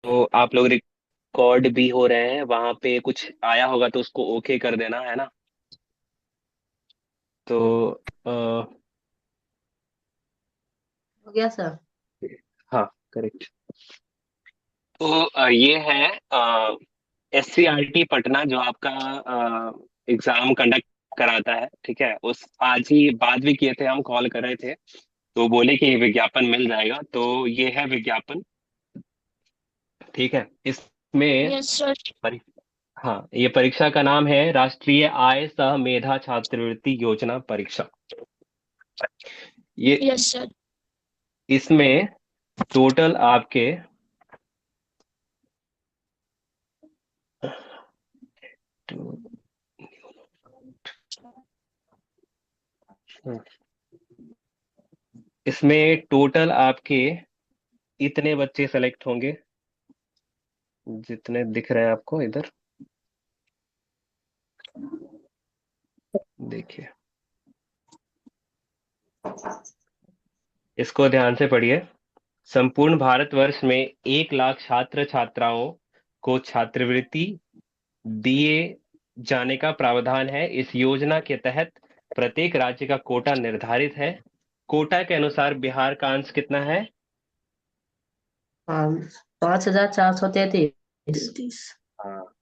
तो आप लोग रिकॉर्ड भी हो रहे हैं, वहां पे कुछ आया होगा तो उसको ओके कर देना, है ना? तो आ, हो गया सर। हाँ, करेक्ट। तो ये है SCRT पटना जो आपका एग्जाम कंडक्ट कराता है, ठीक है। उस आज ही बात भी किए थे, हम कॉल कर रहे थे, तो बोले कि विज्ञापन मिल जाएगा। तो ये है विज्ञापन, ठीक है। इसमें यस सर। हाँ, ये परीक्षा का नाम है राष्ट्रीय आय सह मेधा छात्रवृत्ति योजना परीक्षा। ये यस सर। इसमें टोटल आपके इसमें टोटल आपके इतने बच्चे सेलेक्ट होंगे जितने दिख रहे हैं आपको इधर, देखिए। इसको ध्यान से पढ़िए। संपूर्ण भारतवर्ष में 1 लाख छात्र छात्राओं को छात्रवृत्ति दिए जाने का प्रावधान है। इस योजना के तहत प्रत्येक राज्य का कोटा निर्धारित है। कोटा के अनुसार बिहार का अंश कितना है? हाँ, 5433। हाँ,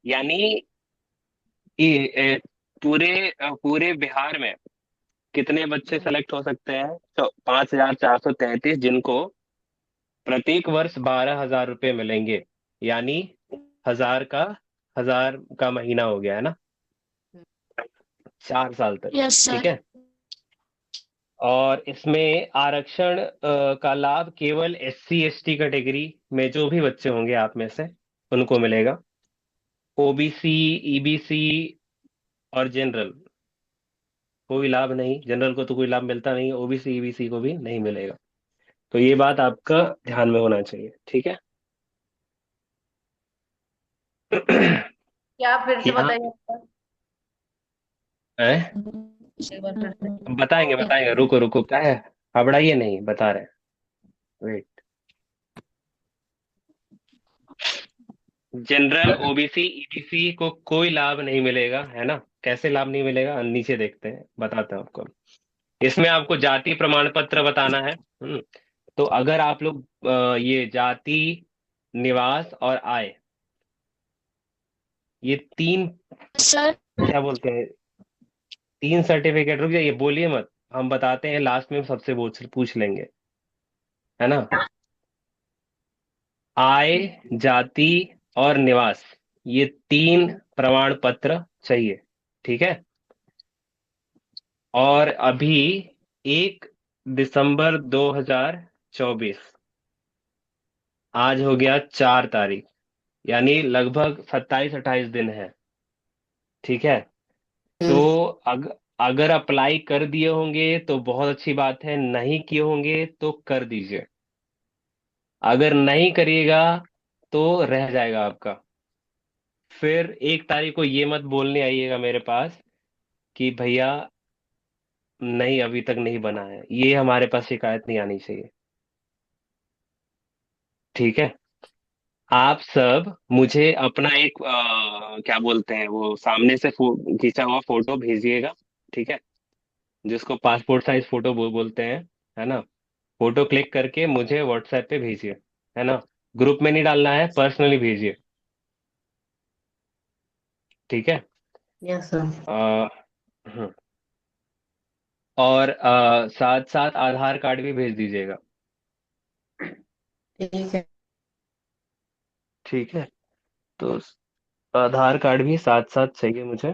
यानी पूरे बिहार में कितने बच्चे सेलेक्ट हो सकते हैं? तो 5433, जिनको प्रत्येक वर्ष 12,000 रुपये मिलेंगे। यानी हजार का 1,000 का महीना हो गया, है ना? 4 साल तक, यस ठीक सर। है। और इसमें आरक्षण का लाभ केवल SC ST कैटेगरी में जो भी बच्चे होंगे आप में से उनको मिलेगा। OBC, EBC और जनरल कोई लाभ नहीं। जनरल को तो कोई लाभ मिलता नहीं, OBC EBC को भी नहीं मिलेगा। तो ये बात आपका ध्यान में होना चाहिए, ठीक है। क्या फिर से यहाँ बताइए सर? है, एक बार फिर से। बताएंगे बताएंगे, रुको रुको, क्या है, हबड़ाइए नहीं, बता रहे हैं। वेट। जनरल, OBC EBC को कोई लाभ नहीं मिलेगा, है ना? कैसे लाभ नहीं मिलेगा, नीचे देखते हैं, बताते हैं आपको। इसमें आपको जाति प्रमाण पत्र बताना है। तो अगर आप लोग ये जाति, निवास और आय, ये तीन, सर। क्या बोलते हैं, 3 सर्टिफिकेट, रुक जाइए बोलिए मत, हम बताते हैं लास्ट में, सबसे पूछ पूछ लेंगे, है ना? आय, जाति और निवास, ये 3 प्रमाण पत्र चाहिए, ठीक है। और अभी 1 दिसंबर 2024, आज हो गया 4 तारीख, यानी लगभग 27-28 दिन है, ठीक है। तो हम्म। अगर अप्लाई कर दिए होंगे तो बहुत अच्छी बात है, नहीं किए होंगे तो कर दीजिए। अगर नहीं करिएगा तो रह जाएगा आपका। फिर 1 तारीख को ये मत बोलने आइएगा मेरे पास कि भैया नहीं, अभी तक नहीं बना है। ये हमारे पास शिकायत नहीं आनी चाहिए, ठीक है। आप सब मुझे अपना एक क्या बोलते हैं, वो सामने से खींचा हुआ फोटो भेजिएगा, ठीक है। जिसको पासपोर्ट साइज फोटो बोलते हैं, है ना? फोटो क्लिक करके मुझे व्हाट्सएप पे भेजिए, है ना? ग्रुप में नहीं डालना है, पर्सनली भेजिए, ठीक है। Yes sir. आ, और साथ साथ आधार कार्ड भी भेज दीजिएगा, ठीक है। ठीक है। तो आधार कार्ड भी साथ साथ चाहिए मुझे।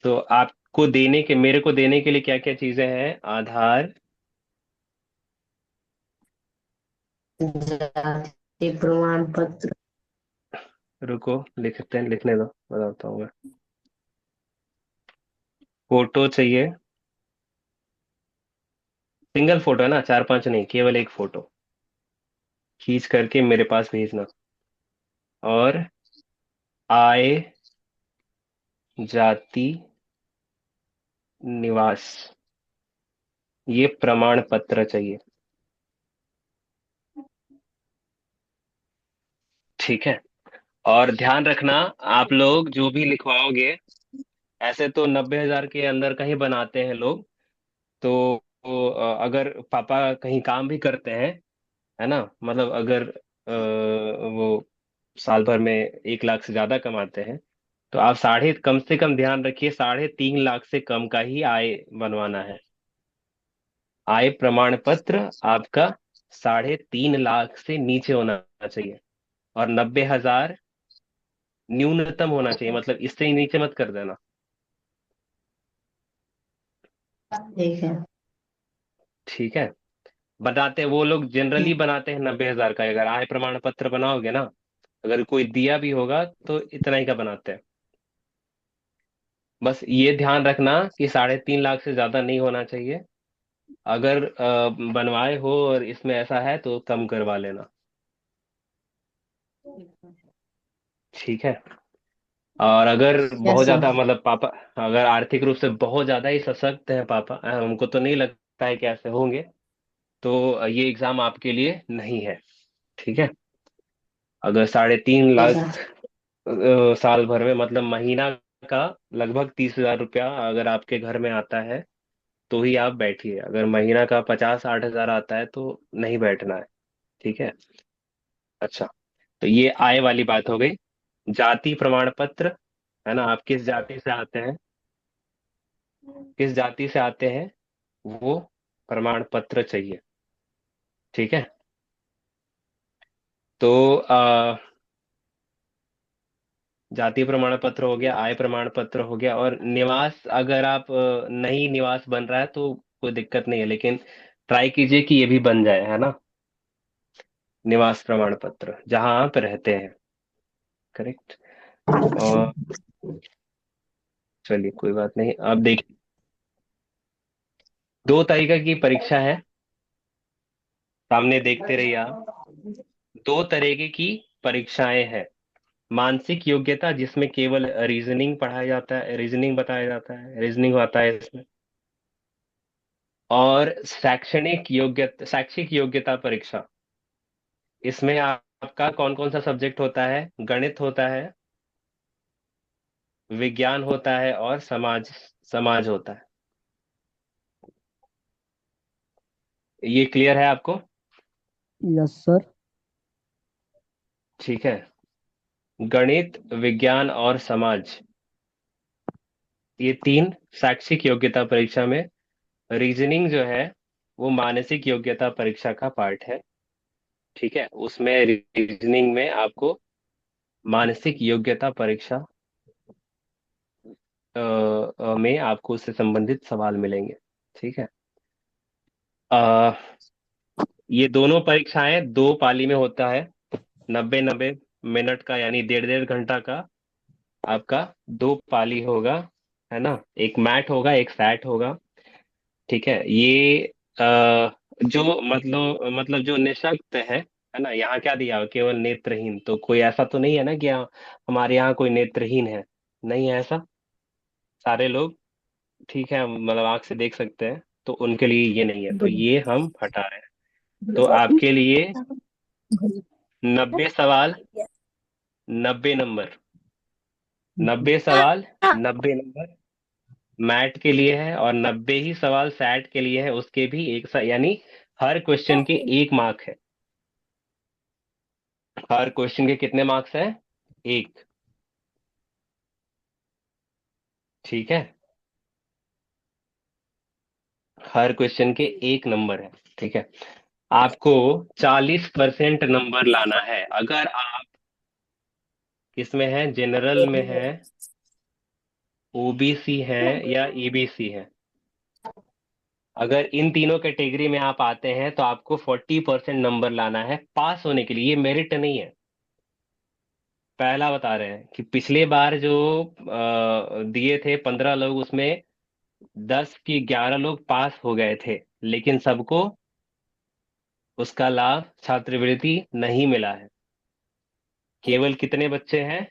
तो आपको देने के, मेरे को देने के लिए क्या क्या चीजें हैं? आधार, जाति प्रमाण पत्र। रुको लिखते हैं, लिखने दो, बताता हूँ मैं। फोटो चाहिए, सिंगल फोटो है ना, 4-5 नहीं, केवल एक फोटो खींच करके मेरे पास भेजना। और आय, जाति, निवास, ये प्रमाण पत्र चाहिए, ठीक है। और ध्यान रखना, आप लोग जो भी लिखवाओगे, ऐसे तो 90,000 के अंदर का ही बनाते हैं लोग। तो अगर पापा कहीं काम भी करते हैं, है ना, मतलब अगर वो साल भर में 1 लाख से ज्यादा कमाते हैं, तो आप साढ़े, कम से कम ध्यान रखिए, 3.5 लाख से कम का ही आय बनवाना है। आय प्रमाण पत्र आपका 3.5 लाख से नीचे होना चाहिए, और 90,000 न्यूनतम होना चाहिए, मतलब इससे ही नीचे मत कर देना। ठीक है। ठीक है। बनाते वो लोग जनरली बनाते हैं 90,000 का, अगर आय प्रमाण पत्र बनाओगे ना, अगर कोई दिया भी होगा तो इतना ही का बनाते हैं। बस ये ध्यान रखना कि 3.5 लाख से ज्यादा नहीं होना चाहिए। अगर बनवाए हो और इसमें ऐसा है तो कम करवा लेना। ठीक है। और अगर यस बहुत सर। ज्यादा, मतलब पापा अगर आर्थिक रूप से बहुत ज्यादा ही सशक्त है पापा, हमको तो नहीं लगता है कि ऐसे होंगे, तो ये एग्जाम आपके लिए नहीं है। ठीक है। अगर 3.5 लाख ठीक है। साल भर में, मतलब महीना का लगभग 30,000 रुपया अगर आपके घर में आता है, तो ही आप बैठिए। अगर महीना का 50-60 हजार आता है तो नहीं बैठना है। ठीक है। अच्छा, तो ये आय वाली बात हो गई। जाति प्रमाण पत्र, है ना, आप किस जाति से आते हैं, किस जाति से आते हैं, वो प्रमाण पत्र चाहिए। ठीक है। तो जाति प्रमाण पत्र हो गया, आय प्रमाण पत्र हो गया, और निवास, अगर आप नहीं निवास बन रहा है तो कोई दिक्कत नहीं है, लेकिन ट्राई कीजिए कि ये भी बन जाए, है ना, निवास प्रमाण पत्र जहां आप रहते हैं। करेक्ट। और चलिए, कोई बात नहीं, अब देखिए, 2 तरीके की परीक्षा है, सामने देखते रहिए आप। 2 तरीके की परीक्षाएं हैं। मानसिक योग्यता, जिसमें केवल रीजनिंग पढ़ाया जाता है, रीजनिंग बताया जाता है, रीजनिंग आता है इसमें। और शैक्षिक योग्यता परीक्षा, इसमें आपका कौन कौन सा सब्जेक्ट होता है, गणित होता है, विज्ञान होता है, और समाज समाज होता है। ये क्लियर है आपको? Yes sir. ठीक है। गणित, विज्ञान और समाज, ये 3 शैक्षिक योग्यता परीक्षा में। रीजनिंग जो है वो मानसिक योग्यता परीक्षा का पार्ट है। ठीक है, उसमें रीजनिंग में आपको मानसिक योग्यता परीक्षा में आपको उससे संबंधित सवाल मिलेंगे। ठीक है। अ, ये दोनों परीक्षाएं 2 पाली में होता है, 90-90 मिनट का, यानी 1.5-1.5 घंटा का आपका 2 पाली होगा, है ना। एक मैट होगा, एक सैट होगा। ठीक है। ये जो मतलब जो निशक्त है ना, यहाँ क्या दिया, केवल नेत्रहीन, तो कोई ऐसा तो नहीं है ना कि हमारे यहाँ कोई नेत्रहीन है, नहीं है ऐसा, सारे लोग ठीक है, मतलब आंख से देख सकते हैं, तो उनके लिए ये नहीं है, तो ये हम हटा रहे हैं। तो आपके लिए 90 सवाल, 90 नंबर, 90 सवाल, 90 नंबर मैट के लिए है, और 90 ही सवाल सैट के लिए है, उसके भी एक यानी हर क्वेश्चन के 1 मार्क है। हर क्वेश्चन के कितने मार्क्स हैं? 1। ठीक है। हर क्वेश्चन के 1 नंबर है। ठीक है। आपको 40% नंबर लाना है, अगर आप किसमें है, जनरल में है, ओबीसी है, या ईबीसी है। अगर इन तीनों कैटेगरी में आप आते हैं तो आपको 40% नंबर लाना है पास होने के लिए, ये मेरिट नहीं है। पहला बता रहे हैं कि पिछले बार जो दिए थे 15 लोग, उसमें 10 की 11 लोग पास हो गए थे, लेकिन सबको उसका लाभ, छात्रवृत्ति नहीं मिला है। केवल कितने बच्चे हैं?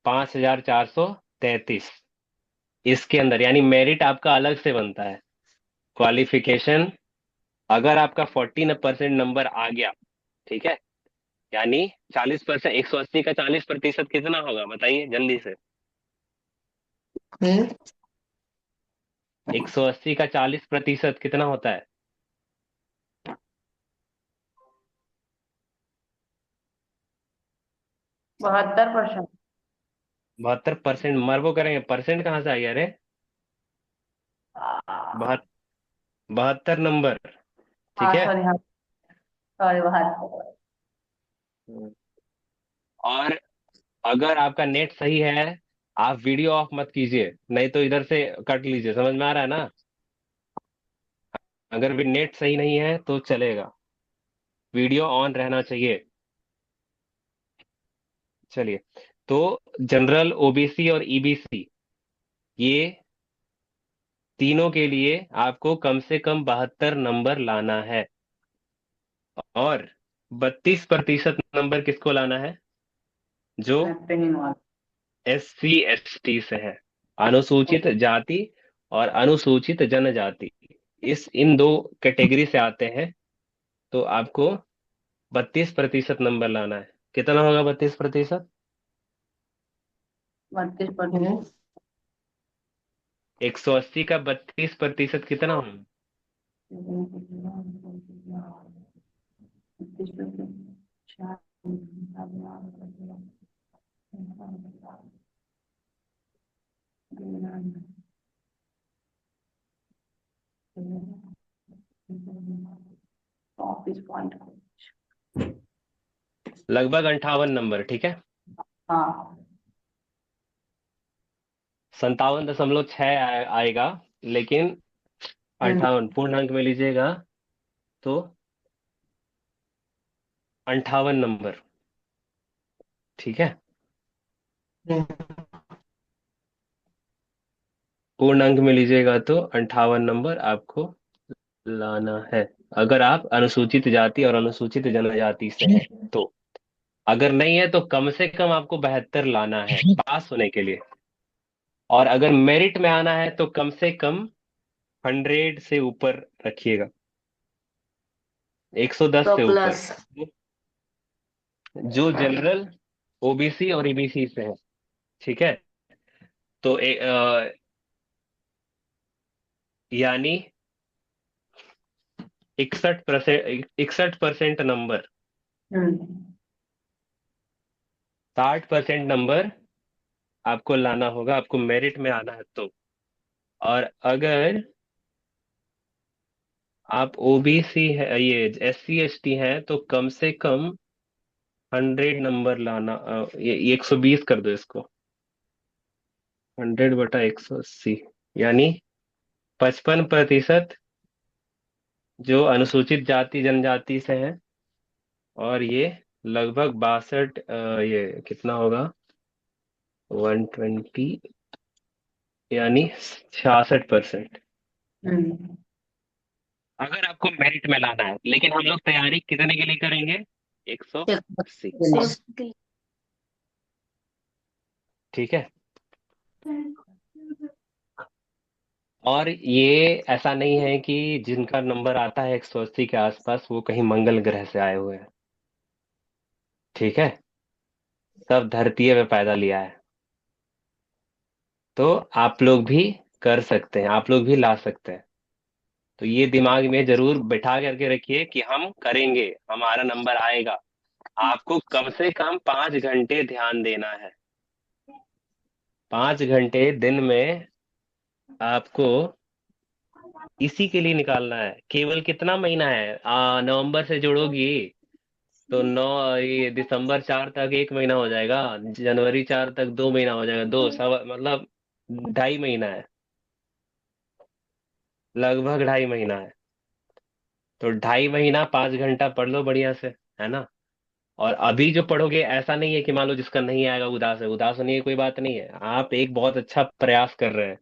5,433। इसके अंदर यानी मेरिट आपका अलग से बनता है, क्वालिफिकेशन। अगर आपका 40% नंबर आ गया, ठीक है, यानी 40%, 180 का 40% कितना होगा बताइए जल्दी से। हम्म 180 का 40% कितना होता है? 72%। 72%? मर्बो करेंगे, परसेंट कहाँ से आई अरे? 72 नंबर। ठीक हाँ है। सॉरी, हाँ सॉरी, 72। हम्म। और अगर आपका नेट सही है, आप वीडियो ऑफ मत कीजिए, नहीं तो इधर से कट लीजिए, समझ में आ रहा है ना? अगर भी नेट सही नहीं है तो चलेगा, वीडियो ऑन रहना चाहिए। चलिए, तो जनरल, ओबीसी और ईबीसी, ये तीनों के लिए आपको कम से कम 72 नंबर लाना है। और 32% नंबर किसको लाना है? जो नेपथलीन वाला। SC ST से है, अनुसूचित जाति और अनुसूचित जनजाति, इस इन दो कैटेगरी से आते हैं। तो आपको 32% नंबर लाना है। कितना होगा 32%? 32%। 180 का 32% कितना होगा? 34 पॉइंट। लगभग 58 नंबर, ठीक है। हाँ। 57.6 आएगा, लेकिन हम्म 58 पूर्ण अंक में लीजिएगा तो 58 नंबर, ठीक है। पूर्ण अंक में लीजिएगा तो 58 नंबर आपको लाना है, अगर आप अनुसूचित जाति और अनुसूचित जनजाति से हैं तो। अगर नहीं है तो कम से कम आपको 72 लाना है पास होने के लिए। और अगर मेरिट में आना है तो कम से कम 100 से ऊपर रखिएगा, 110 तो से ऊपर। प्लस। जो जनरल, ओबीसी और ईबीसी से है, ठीक है। तो यानी 61% नंबर, हम्म 60% नंबर आपको लाना होगा, आपको मेरिट में आना है तो। और अगर आप ओबीसी है, ये SC ST हैं, तो कम से कम 100 नंबर लाना। ये 120 कर दो इसको, 100/180, यानी 55% जो अनुसूचित जाति जनजाति से है। और ये लगभग 62, ये कितना होगा, 120, यानी 66%। हम्म अगर आपको मेरिट में लाना है, लेकिन हम लोग तैयारी कितने के लिए करेंगे? 180, ठीक है। और ये ऐसा नहीं है कि जिनका नंबर आता है 180 के आसपास वो कहीं मंगल ग्रह से आए हुए हैं, ठीक है। सब धरती पे पैदा लिया है। तो आप लोग भी कर सकते हैं, आप लोग भी ला सकते हैं। तो ये दिमाग में जरूर बैठा करके रखिए कि हम करेंगे, हमारा नंबर आएगा। आपको कम से कम 5 घंटे ध्यान देना है, 5 घंटे दिन में आपको इसी के लिए निकालना है। केवल कितना महीना है, नवंबर से जोड़ोगी तो नौ, ये दिसंबर 4 तक 1 महीना हो जाएगा, जनवरी 4 तक 2 महीना हो जाएगा, दो सब मतलब 2.5 महीना है, लगभग 2.5 महीना है। तो 2.5 महीना 5 घंटा पढ़ लो बढ़िया से, है ना। और अभी जो पढ़ोगे, ऐसा नहीं है कि मान लो जिसका नहीं आएगा उदास है, उदास होने की कोई बात नहीं है। आप एक बहुत अच्छा प्रयास कर रहे हैं,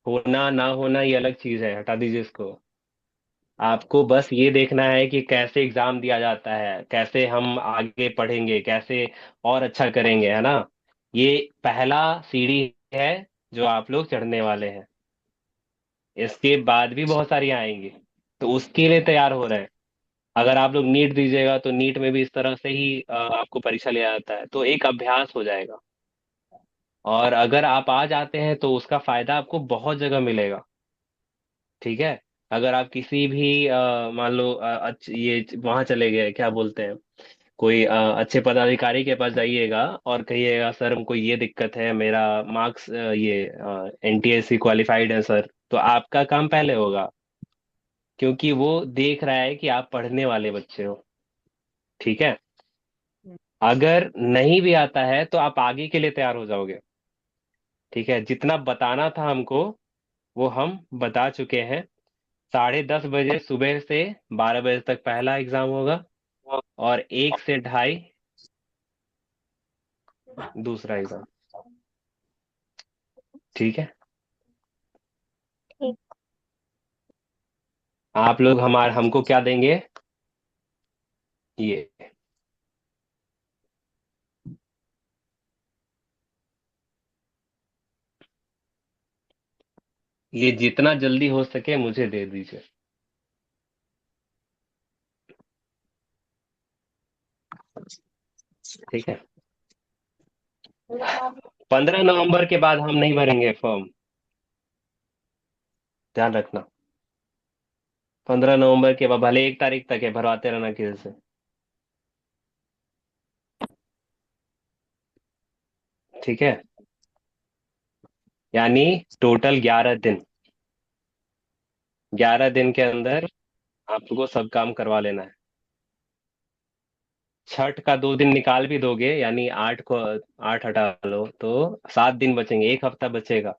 होना ना होना ये अलग चीज है, हटा दीजिए इसको। आपको बस ये देखना है कि कैसे एग्जाम दिया जाता है, कैसे हम आगे पढ़ेंगे, कैसे और अच्छा करेंगे, है ना। ये पहला सीढ़ी है जो आप लोग चढ़ने वाले हैं, इसके बाद भी बहुत सारी आएंगी, तो उसके लिए तैयार हो रहे हैं। अगर आप लोग नीट दीजिएगा तो नीट में भी इस तरह से ही आपको परीक्षा लिया जाता है, तो एक अभ्यास हो जाएगा। और अगर आप आ जाते हैं तो उसका फायदा आपको बहुत जगह मिलेगा। ठीक है। अगर आप किसी भी मान लो ये वहां चले गए, क्या बोलते हैं, कोई अच्छे पदाधिकारी के पास जाइएगा और कहिएगा सर हमको ये दिक्कत है, मेरा मार्क्स ये एनटीएससी क्वालिफाइड है सर, तो आपका काम पहले होगा, क्योंकि वो देख रहा है कि आप पढ़ने वाले बच्चे हो। ठीक है। अगर नहीं भी आता है तो आप आगे के लिए तैयार हो जाओगे। ठीक है। जितना बताना था हमको वो हम बता चुके हैं। 10:30 बजे सुबह से 12 बजे तक पहला एग्जाम होगा, और 1 से 2:30 दूसरा एग्जाम। ठीक है। ठीक। आप लोग हमको क्या देंगे, ये ये जितना जल्दी हो सके मुझे दे दीजिए। ठीक है। 15 नवंबर के बाद हम नहीं भरेंगे फॉर्म, ध्यान रखना। 15 नवंबर के बाद भले 1 तारीख तक है, भरवाते रहना किसी से। ठीक है। यानी टोटल 11 दिन, 11 दिन के अंदर आपको सब काम करवा लेना है। छठ का 2 दिन निकाल भी दोगे, यानी 8 हटा लो तो 7 दिन बचेंगे, एक हफ्ता बचेगा।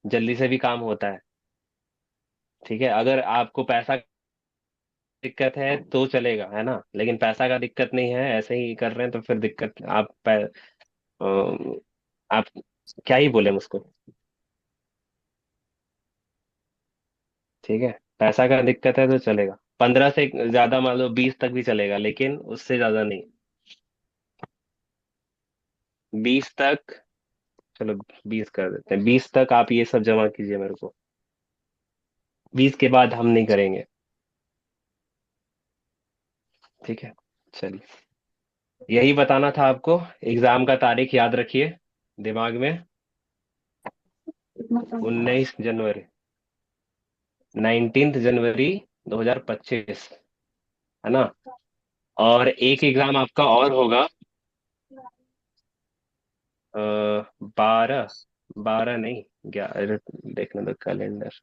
जल्दी से भी काम होता है। ठीक है। अगर आपको पैसा की दिक्कत है तो चलेगा, है ना, लेकिन पैसा का दिक्कत नहीं है, ऐसे ही कर रहे हैं तो फिर दिक्कत आप क्या ही बोले मुझको। ठीक है। पैसा का दिक्कत है तो चलेगा, 15 से ज्यादा मान लो 20 तक भी चलेगा, लेकिन उससे ज्यादा नहीं। 20 तक, चलो 20 कर देते हैं, 20 तक आप ये सब जमा कीजिए मेरे को। 20 के बाद हम नहीं करेंगे। ठीक है। चलिए, यही बताना था आपको। एग्जाम का तारीख याद रखिए दिमाग में। 19 जनवरी, 19 जनवरी 2025, है ना। और एक एग्जाम आपका और होगा, 12, 12 नहीं, 11, देखने दो कैलेंडर।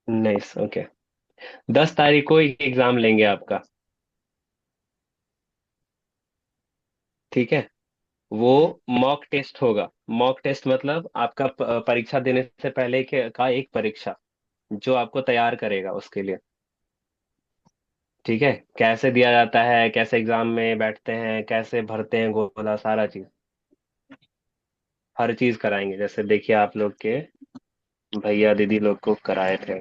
19, ओके। 10 तारीख को एक एग्जाम लेंगे आपका। ठीक है। वो मॉक टेस्ट होगा। मॉक टेस्ट मतलब आपका परीक्षा देने से पहले का एक परीक्षा, जो आपको तैयार करेगा उसके लिए। ठीक है। कैसे दिया जाता है, कैसे एग्जाम में बैठते हैं, कैसे भरते हैं गोला, सारा चीज, हर चीज कराएंगे, जैसे देखिए आप लोग के भैया दीदी लोग को कराए थे।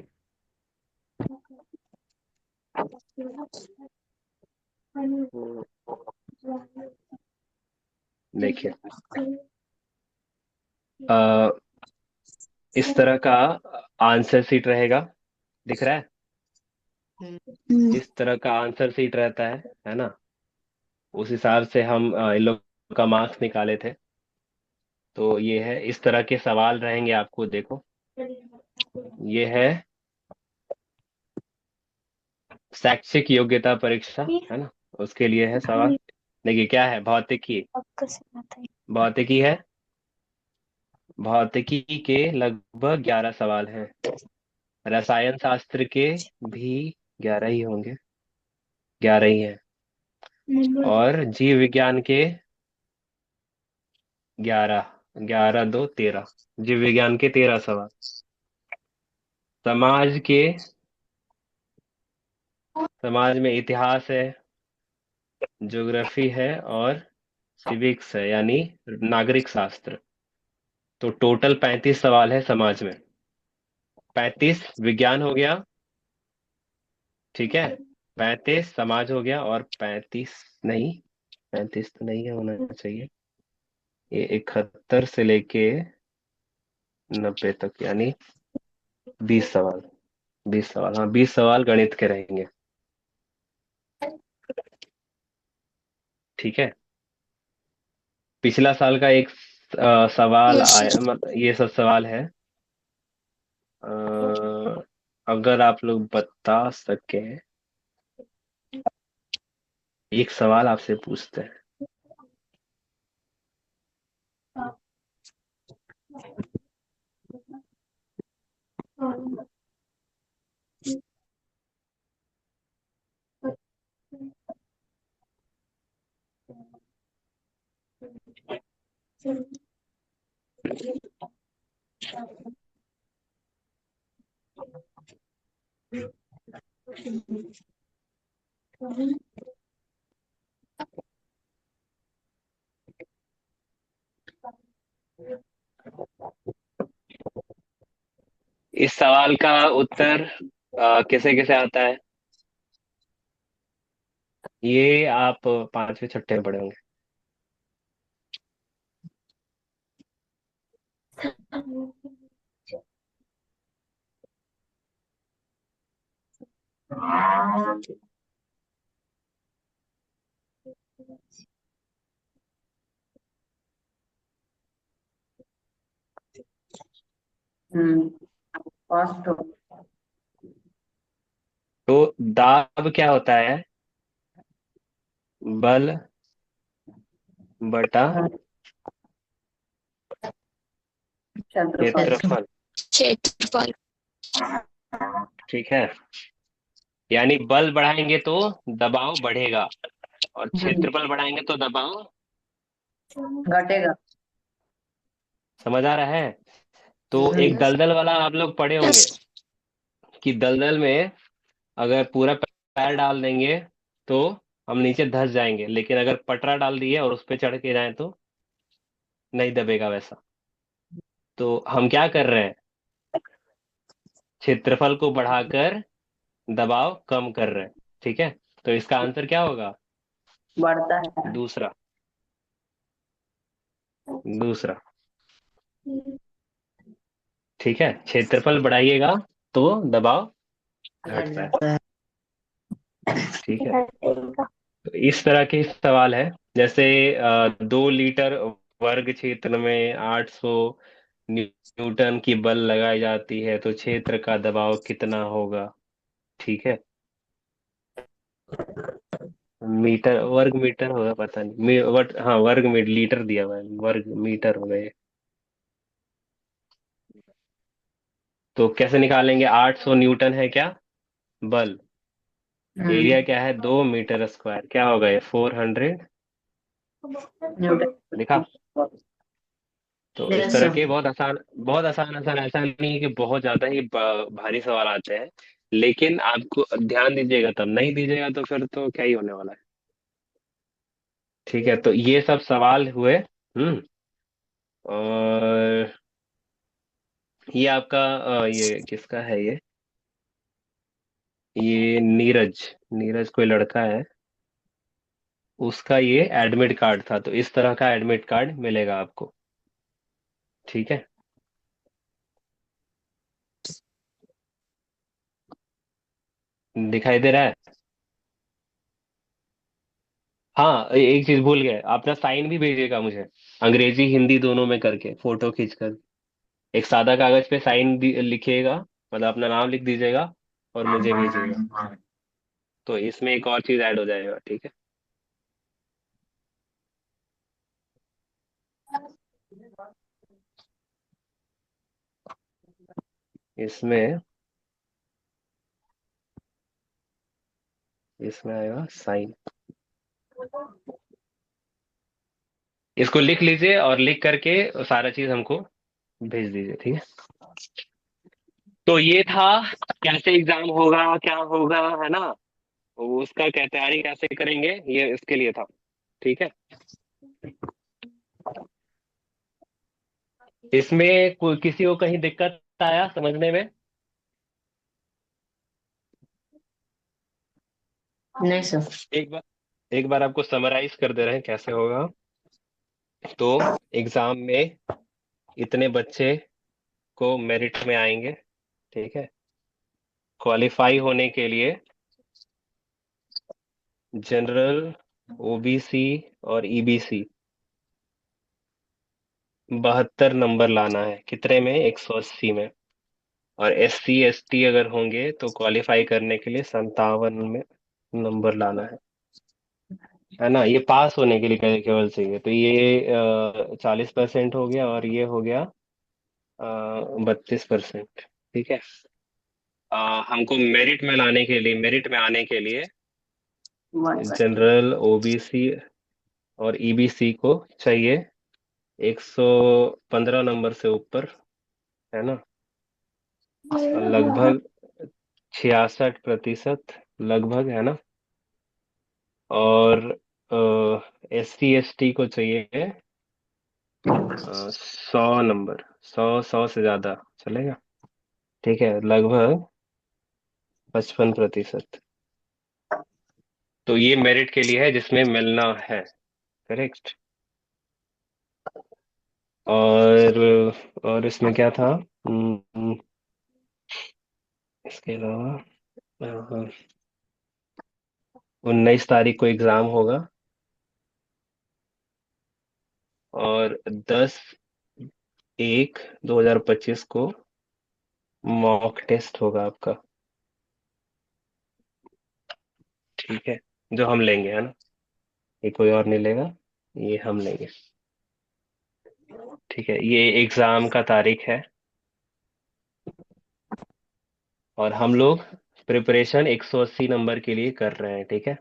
हम्म, देखिए अ, इस तरह का आंसर शीट रहेगा, दिख रहा है। इस तरह का आंसर शीट रहता है ना। उस हिसाब से हम इन लोग का मार्क्स निकाले थे। तो ये है, इस तरह के सवाल रहेंगे आपको, देखो ये है शैक्षिक योग्यता परीक्षा, है ना, उसके लिए है सवाल। देखिए क्या है, भौतिकी, भौतिकी है। भौतिकी के लगभग 11 सवाल हैं। रसायन शास्त्र के भी 11 ही होंगे, 11 ही हैं। और जीव विज्ञान के 11, 11 2 13, जीव विज्ञान के 13 सवाल। समाज के, समाज में इतिहास है, ज्योग्राफी है, और सिविक्स है, यानी नागरिक शास्त्र। तो टोटल 35 सवाल है समाज में। 35 विज्ञान हो गया। ठीक है। 35 समाज हो गया, और 35 नहीं, 35 तो नहीं है, होना चाहिए ये 71 से लेके 90 तक, यानी 20 सवाल। 20 सवाल, हाँ 20 सवाल गणित के रहेंगे। ठीक है। पिछला साल का एक सवाल यस आया, सर। मतलब ये सब सवाल है। अ, अगर आप लोग बता सके, एक सवाल आपसे पूछते हैं। इस सवाल का उत्तर कैसे कैसे आता है, ये आप पांचवे छठे में पढ़े होंगे। हम्म। फर्स्ट। तो दाब क्या होता है? बल बटा क्षेत्रफल। क्षेत्रफल। क्षेत्रफल। ठीक है। यानी बल बढ़ाएंगे तो दबाव बढ़ेगा, और हम्म। क्षेत्रफल बढ़ाएंगे तो दबाव घटेगा। समझ आ रहा है? तो एक हम्म। दलदल वाला आप लोग पढ़े यस। होंगे कि दलदल में अगर पूरा पैर डाल देंगे तो हम नीचे धंस जाएंगे, लेकिन अगर पटरा डाल दिए और उस पर चढ़ के जाएं तो नहीं दबेगा वैसा। तो हम क्या कर रहे हैं, क्षेत्रफल को बढ़ाकर दबाव कम कर रहे हैं। ठीक है। तो इसका आंसर क्या होगा? बढ़ता है। दूसरा। दूसरा। ठीक है, क्षेत्रफल बढ़ाइएगा तो दबाव घट घटता है। जाता है। ठीक है। घटेगा। तो इस तरह के सवाल है, जैसे 2 लीटर वर्ग क्षेत्र में 800 न्यूटन की बल लगाई जाती है, तो क्षेत्र का दबाव कितना होगा? ठीक है। मीटर वर्ग मीटर होगा, पता नहीं, वट हाँ वर्ग मीटर, लीटर दिया हुआ है, वर्ग मीटर हो गए। तो कैसे निकालेंगे? 800 न्यूटन है क्या बल, एरिया हम्म। क्या है 2 मीटर स्क्वायर, क्या होगा ये 400। लिखा। न्यूटन। तो इस यस तरह सर। के बहुत आसान, बहुत आसान आसान, ऐसा नहीं है कि बहुत ज्यादा ही भारी सवाल आते हैं, लेकिन आपको ध्यान दीजिएगा, तब नहीं दीजिएगा तो फिर तो क्या ही होने वाला है। ठीक है, तो ये सब सवाल हुए। और ये आपका ये किसका है ये नीरज, नीरज कोई लड़का है, उसका ये एडमिट कार्ड था, तो इस तरह का एडमिट कार्ड मिलेगा आपको। ठीक है। दिखाई दे रहा है? हाँ, एक चीज भूल गए, अपना साइन भी भेजिएगा मुझे, अंग्रेजी हिंदी दोनों में करके फोटो खींचकर। एक सादा कागज पे साइन लिखिएगा, मतलब अपना नाम लिख दीजिएगा और मुझे भेजिएगा। तो इसमें एक और चीज ऐड हो जाएगा। ठीक है। इसमें इसमें आएगा साइन। इसको लिख लीजिए और लिख करके सारा चीज हमको भेज दीजिए। ठीक है। तो ये था, कैसे एग्जाम होगा क्या होगा, है ना, वो उसका क्या तैयारी कैसे करेंगे, ये इसके लिए था। ठीक है। इसमें कोई किसी को कहीं दिक्कत आया समझने में? नहीं सर। एक बार आपको समराइज कर दे रहे हैं कैसे होगा। तो एग्जाम में इतने बच्चे को मेरिट में आएंगे। ठीक है। क्वालिफाई होने के लिए जनरल, ओबीसी और ईबीसी 72 नंबर लाना है। कितने में? 180 में। और एससी एसटी अगर होंगे तो क्वालिफाई करने के लिए 57 में नंबर लाना है ना। ये पास होने के लिए केवल चाहिए। तो ये 40% हो गया और ये हो गया 32%। ठीक है। हमको मेरिट में लाने के लिए, मेरिट में आने के लिए 1%। जनरल, ओबीसी और ईबीसी को चाहिए 115 नंबर से ऊपर, है ना। और लगभग 66% लगभग, है ना। और एस सी एस टी को चाहिए 100 नंबर। 100 से ज्यादा चलेगा। ठीक है, लगभग 55%। तो ये मेरिट के लिए है जिसमें मिलना है। करेक्ट। और इसमें क्या था? इसके अलावा 19 तारीख को एग्जाम होगा और 10/1/2025 को मॉक टेस्ट होगा आपका। ठीक है, जो हम लेंगे, है ना। ये कोई और नहीं लेगा, ये हम लेंगे। ठीक है, ये एग्जाम का तारीख है। और हम लोग प्रिपरेशन 180 नंबर के लिए कर रहे हैं। ठीक है।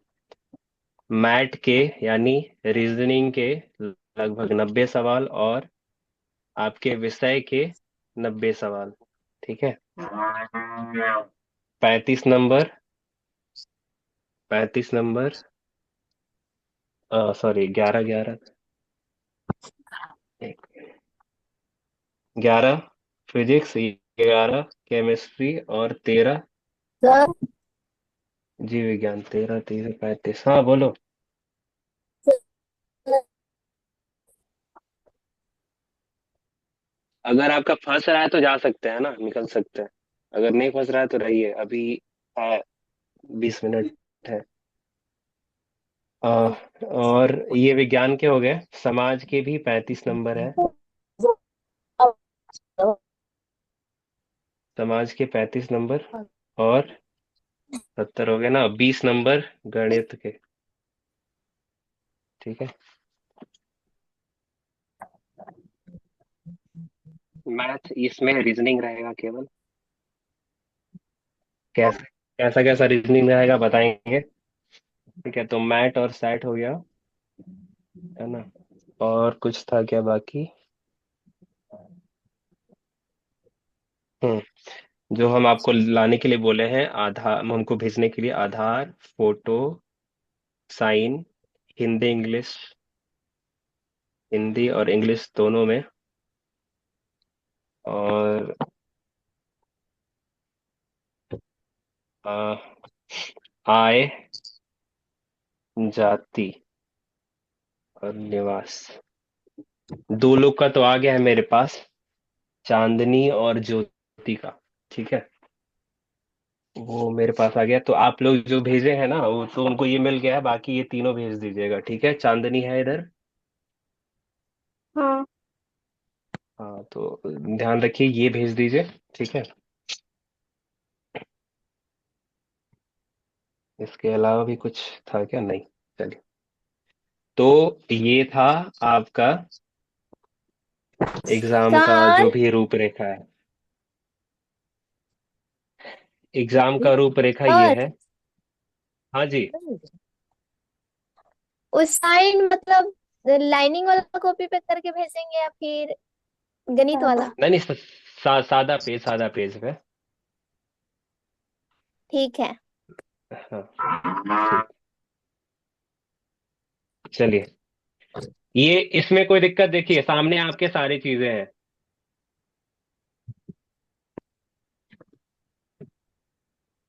मैथ के यानी रीजनिंग के लगभग 90 सवाल और आपके विषय के 90 सवाल। ठीक है। 35 number, 35 number, sorry, 11 11, 11 physics, 11 chemistry और 13 सर जीव विज्ञान। 13 13 35। हाँ, बोलो। अगर आपका फंस रहा है तो जा सकते हैं ना, निकल सकते हैं। अगर नहीं फंस रहा है तो रहिए, अभी है, 20 मिनट है। आ, और ये विज्ञान के हो गए। समाज के भी 35 नंबर है। समाज के 35 नंबर और 70 हो गए ना। 20 नंबर गणित के। ठीक है। मैथ, इसमें रीजनिंग रहेगा केवल। कैसा कैसा कैसा रीजनिंग रहेगा बताएंगे। ठीक है, तो मैथ और सैट हो गया, है ना। और कुछ था क्या बाकी? हम्म जो हम आपको लाने के लिए बोले हैं, आधार हमको भेजने के लिए, Aadhaar, photo, sign, Hindi English, Hindi और इंग्लिश दोनों में। और आ, आय, जाति और निवास। दो लोग का तो आ गया है मेरे पास, चांदनी और ज्योति का। ठीक है, वो मेरे पास आ गया। तो आप लोग जो भेजे हैं ना, वो तो उनको ये मिल गया है। बाकी ये तीनों भेज दीजिएगा। ठीक है, चांदनी है इधर। हाँ हाँ, तो ध्यान रखिए, ये भेज दीजिए। ठीक है। इसके अलावा भी कुछ था क्या? नहीं। चलिए, तो ये था आपका एग्जाम का जो सर भी रूपरेखा है। एग्जाम का रूपरेखा ये सर है। हाँ जी। उस साइन मतलब लाइनिंग वाला कॉपी पे करके भेजेंगे या फिर गणित वाला? नहीं नहीं, सादा पेज, सादा पेज पे। ठीक है। हाँ, ठीक। चलिए, ये इसमें कोई दिक्कत? देखिए, सामने आपके सारी चीजें हैं।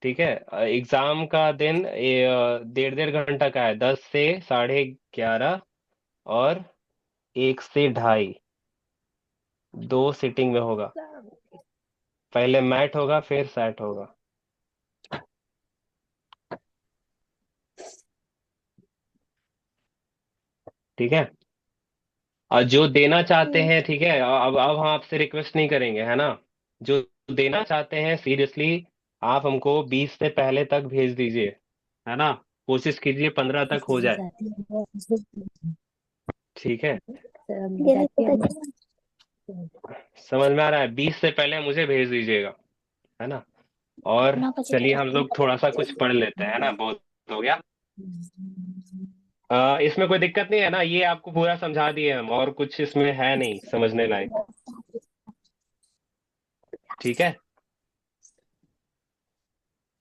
ठीक है। एग्जाम का दिन ये 1.5 1.5 घंटा का है। 10 से 11:30 और 1 से 2:30, दो सिटिंग में होगा। पहले मैट होगा, फिर सैट होगा। ठीक है। और जो देना चाहते हम्म, हैं, ठीक है, अब हम आपसे रिक्वेस्ट नहीं करेंगे, है ना। जो देना चाहते हैं सीरियसली, आप हमको 20 से पहले तक भेज दीजिए, है ना। कोशिश कीजिए 15 तक हो जाए। ठीक है। ये भी बहुत अच्छा। समझ में आ रहा है, 20 से पहले मुझे भेज दीजिएगा, है ना। और चलिए हम लोग थोड़ा सा कुछ पढ़ लेते हैं, है ना, बहुत हो गया। इसमें कोई दिक्कत नहीं है ना, ये आपको पूरा समझा दिए हम, और कुछ इसमें है नहीं समझने लायक। ठीक है।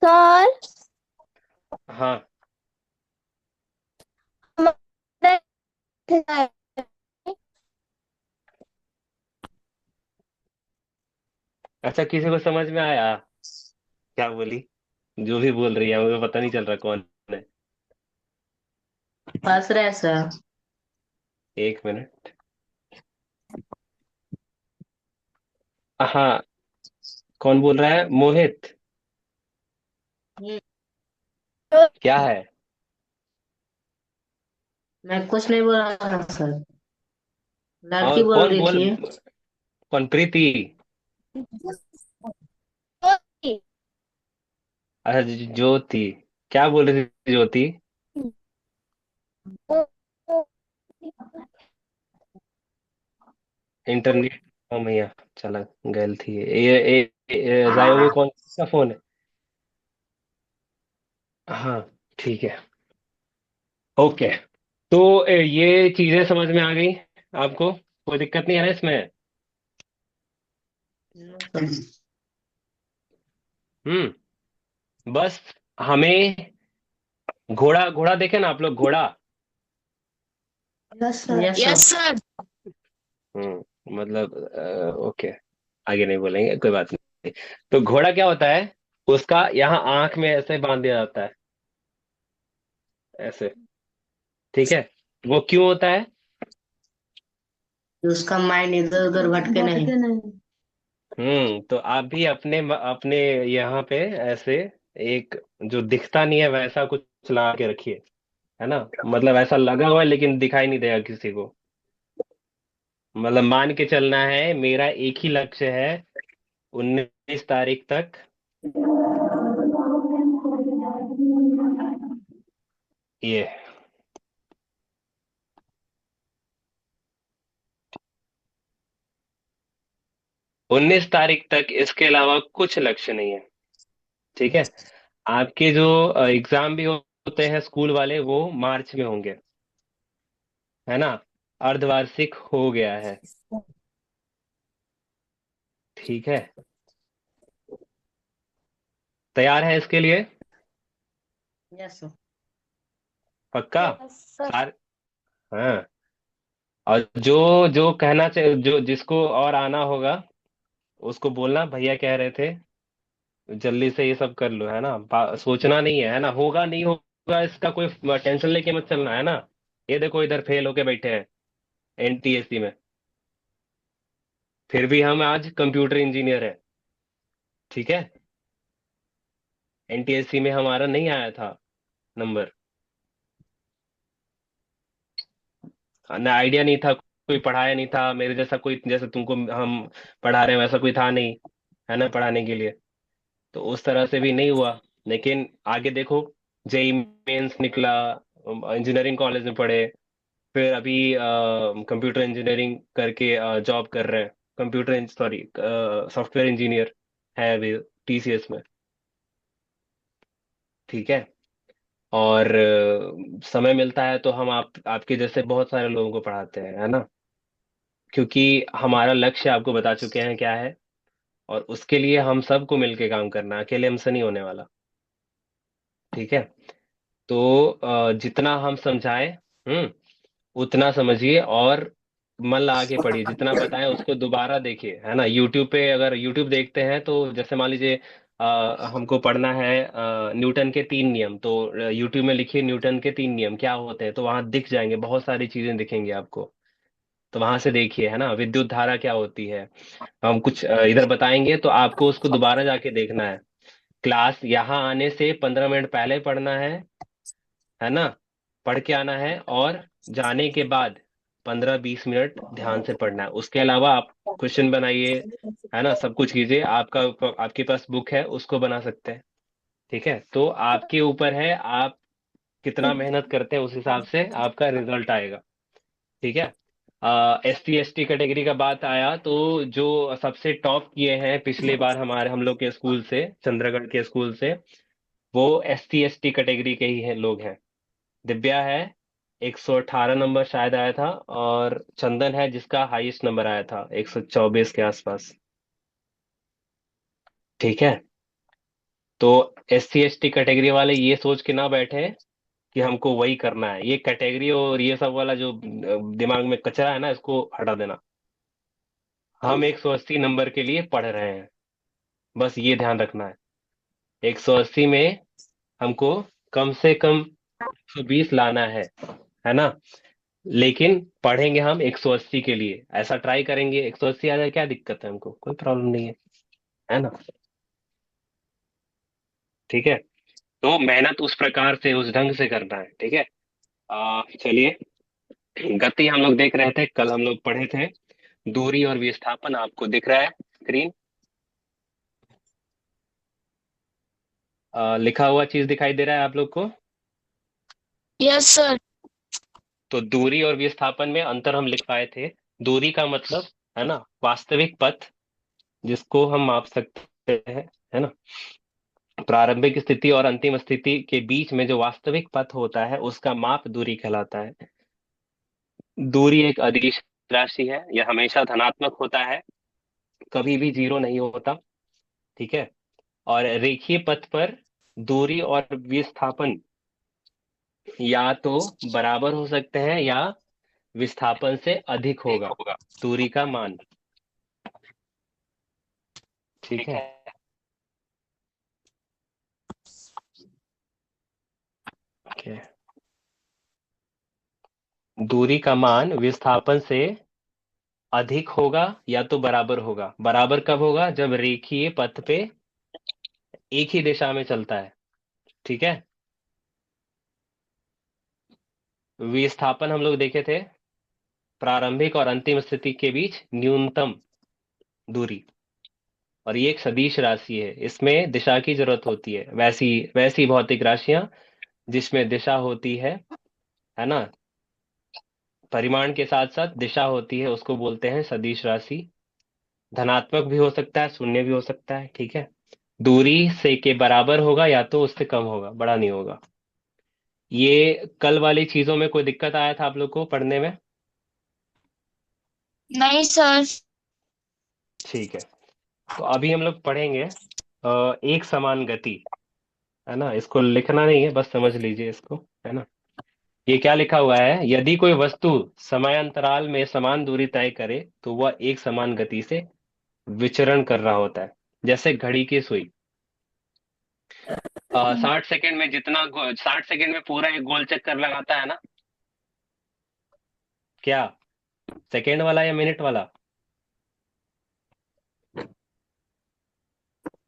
सर, हाँ। हमारा अच्छा, किसी को समझ में आया क्या बोली? जो भी बोल रही है मुझे पता नहीं चल रहा कौन है। हंस रहे हैं सर। एक मिनट। हाँ। कौन बोल रहा है? मोहित। हम्म, क्या है? मैं कुछ नहीं बोल रहा था सर। लड़की और बोल कौन रही बोल? थी। कौन? प्रीति? अच्छा, ज्योति। क्या बोल रही थी ज्योति? इंटरनेट। ओ मैया, चला गल थी जायो में कौन सा फोन है? हाँ। ठीक है। ओके। तो ये चीजें समझ में आ गई आपको? कोई दिक्कत नहीं है ना इसमें? हम्म। बस हमें घोड़ा घोड़ा देखे ना आप लोग, घोड़ा। Yes sir, yes sir. मतलब ओके। आगे नहीं बोलेंगे, कोई बात नहीं। तो घोड़ा क्या होता है? उसका यहाँ आंख में ऐसे बांध दिया जाता है, ऐसे। ठीक है। वो क्यों होता है? उसका माइंड इधर उधर भटके नहीं। तो आप भी अपने अपने यहाँ पे ऐसे एक, जो दिखता नहीं है वैसा कुछ लगा के रखिए, है ना। मतलब ऐसा लगा हुआ है लेकिन दिखाई नहीं देगा किसी को। मतलब मान के चलना है, मेरा एक ही लक्ष्य है, 19 तारीख तक ये 19 तारीख तक, इसके अलावा कुछ लक्ष्य नहीं है। ठीक है। आपके जो एग्जाम भी होते हैं स्कूल वाले, वो मार्च में होंगे, है ना। अर्धवार्षिक हो गया है। ठीक है। तैयार है इसके लिए? Yes sir. पक्का? Yes sir. सार हाँ। और जो जो कहना चाहिए, जो जिसको और आना होगा, उसको बोलना भैया कह रहे थे, जल्दी से ये सब कर लो, है ना। सोचना नहीं है ना, होगा नहीं होगा इसका कोई टेंशन लेके मत चलना, है ना। ये देखो इधर फेल होके बैठे हैं एनटीएससी में, फिर भी हम आज कंप्यूटर इंजीनियर है। ठीक है। एनटीएससी में हमारा नहीं आया था नंबर, ना आइडिया नहीं था, कोई पढ़ाया नहीं था मेरे जैसा, कोई जैसे तुमको हम पढ़ा रहे हैं वैसा कोई था नहीं, है ना, पढ़ाने के लिए। तो उस तरह से भी नहीं हुआ। लेकिन आगे देखो, जेई मेंस निकला, इंजीनियरिंग कॉलेज में पढ़े, फिर अभी कंप्यूटर इंजीनियरिंग करके जॉब कर रहे हैं। कंप्यूटर सॉरी, सॉफ्टवेयर इंजीनियर है अभी टीसीएस में। ठीक है। और समय मिलता है तो हम आपके जैसे बहुत सारे लोगों को पढ़ाते हैं, है ना। क्योंकि हमारा लक्ष्य आपको बता चुके हैं क्या है, और उसके लिए हम सबको मिलके काम करना है, अकेले हमसे नहीं होने वाला। ठीक है। तो जितना हम समझाएं, उतना समझिए, और मन लगा के पढ़िए, जितना बताएं उसको दोबारा देखिए, है ना। यूट्यूब पे अगर यूट्यूब देखते हैं तो जैसे मान लीजिए हमको पढ़ना है न्यूटन के 3 नियम, तो यूट्यूब में लिखिए न्यूटन के 3 नियम क्या होते हैं, तो वहां दिख जाएंगे, बहुत सारी चीजें दिखेंगी आपको। तो वहां से देखिए, है ना, विद्युत धारा क्या होती है। हम कुछ इधर बताएंगे तो आपको उसको दोबारा जाके देखना है। क्लास यहाँ आने से 15 मिनट पहले पढ़ना है ना। पढ़ के आना है, और जाने के बाद 15-20 मिनट ध्यान से पढ़ना है। उसके अलावा आप क्वेश्चन बनाइए, है ना, सब कुछ कीजिए। आपके पास बुक है, उसको बना सकते हैं। ठीक है, तो आपके ऊपर है, आप कितना मेहनत करते हैं उस हिसाब से आपका रिजल्ट आएगा। ठीक है। SC ST कैटेगरी का बात आया, तो जो सबसे टॉप किए हैं पिछली बार हम लोग के स्कूल से, चंद्रगढ़ के स्कूल से, वो SC ST कैटेगरी के ही हैं, लोग हैं। दिव्या है, 118 नंबर शायद आया था, और चंदन है जिसका हाईएस्ट नंबर आया था 124 के आसपास। ठीक है। तो SC ST कैटेगरी वाले ये सोच के ना बैठे कि हमको वही करना है। ये कैटेगरी और ये सब वाला जो दिमाग में कचरा है ना, इसको हटा देना। हम 180 नंबर के लिए पढ़ रहे हैं, बस ये ध्यान रखना है। 180 में हमको कम से कम 120 लाना है ना। लेकिन पढ़ेंगे हम 180 के लिए, ऐसा ट्राई करेंगे। 180 आ जाए, क्या दिक्कत है, हमको कोई प्रॉब्लम नहीं है ना। ठीक है। तो मेहनत उस प्रकार से, उस ढंग से करना है। ठीक है। चलिए, गति हम लोग देख रहे थे, कल हम लोग पढ़े थे। दूरी और विस्थापन आपको दिख रहा है स्क्रीन, लिखा हुआ चीज दिखाई दे रहा है आप लोग को। Yes sir. तो दूरी और विस्थापन में अंतर हम लिख पाए थे। दूरी का मतलब, है ना, वास्तविक पथ जिसको हम माप सकते हैं, है ना। प्रारंभिक स्थिति और अंतिम स्थिति के बीच में जो वास्तविक पथ होता है, उसका माप दूरी कहलाता है। दूरी एक अदिश राशि है, यह हमेशा धनात्मक होता है, कभी भी जीरो नहीं होता। ठीक है। और रेखीय पथ पर दूरी और विस्थापन या तो बराबर हो सकते हैं, या विस्थापन से अधिक होगा दूरी का मान। ठीक है। ओके। दूरी का मान विस्थापन से अधिक होगा या तो बराबर होगा। बराबर कब होगा? जब रेखीय पथ पे एक ही दिशा में चलता है। ठीक है। विस्थापन हम लोग देखे थे, प्रारंभिक और अंतिम स्थिति के बीच न्यूनतम दूरी। और ये एक सदिश राशि है, इसमें दिशा की जरूरत होती है। वैसी वैसी भौतिक राशियां जिसमें दिशा होती है ना, परिमाण के साथ साथ दिशा होती है, उसको बोलते हैं सदिश राशि। धनात्मक भी हो सकता है, शून्य भी हो सकता है। ठीक है। दूरी से के बराबर होगा या तो उससे कम होगा, बड़ा नहीं होगा। ये कल वाली चीजों में कोई दिक्कत आया था आप लोग को पढ़ने में? नहीं सर। ठीक है। तो अभी हम लोग पढ़ेंगे एक समान गति, है ना। इसको लिखना नहीं है, बस समझ लीजिए इसको, है ना। ये क्या लिखा हुआ है? यदि कोई वस्तु समयांतराल में समान दूरी तय करे तो वह एक समान गति से विचरण कर रहा होता है। जैसे घड़ी की सुई, 60 सेकेंड में 60 सेकेंड में पूरा एक गोल चक्कर लगाता है ना। क्या, सेकेंड वाला या मिनट वाला?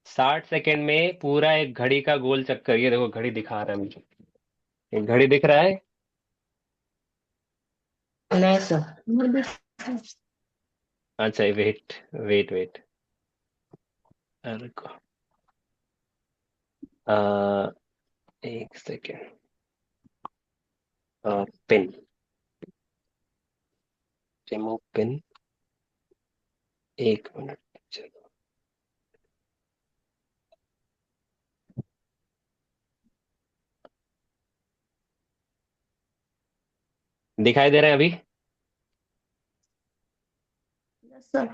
60 सेकेंड में पूरा एक घड़ी का गोल चक्कर। ये देखो, घड़ी दिखा रहा है मुझे, एक घड़ी दिख रहा है। नहीं सर। अच्छा, वेट वेट वेट, रुको, अ, एक second. Pin, remove pin, 1 minute, चलो। दिखाई दे रहा है अभी? Yes sir.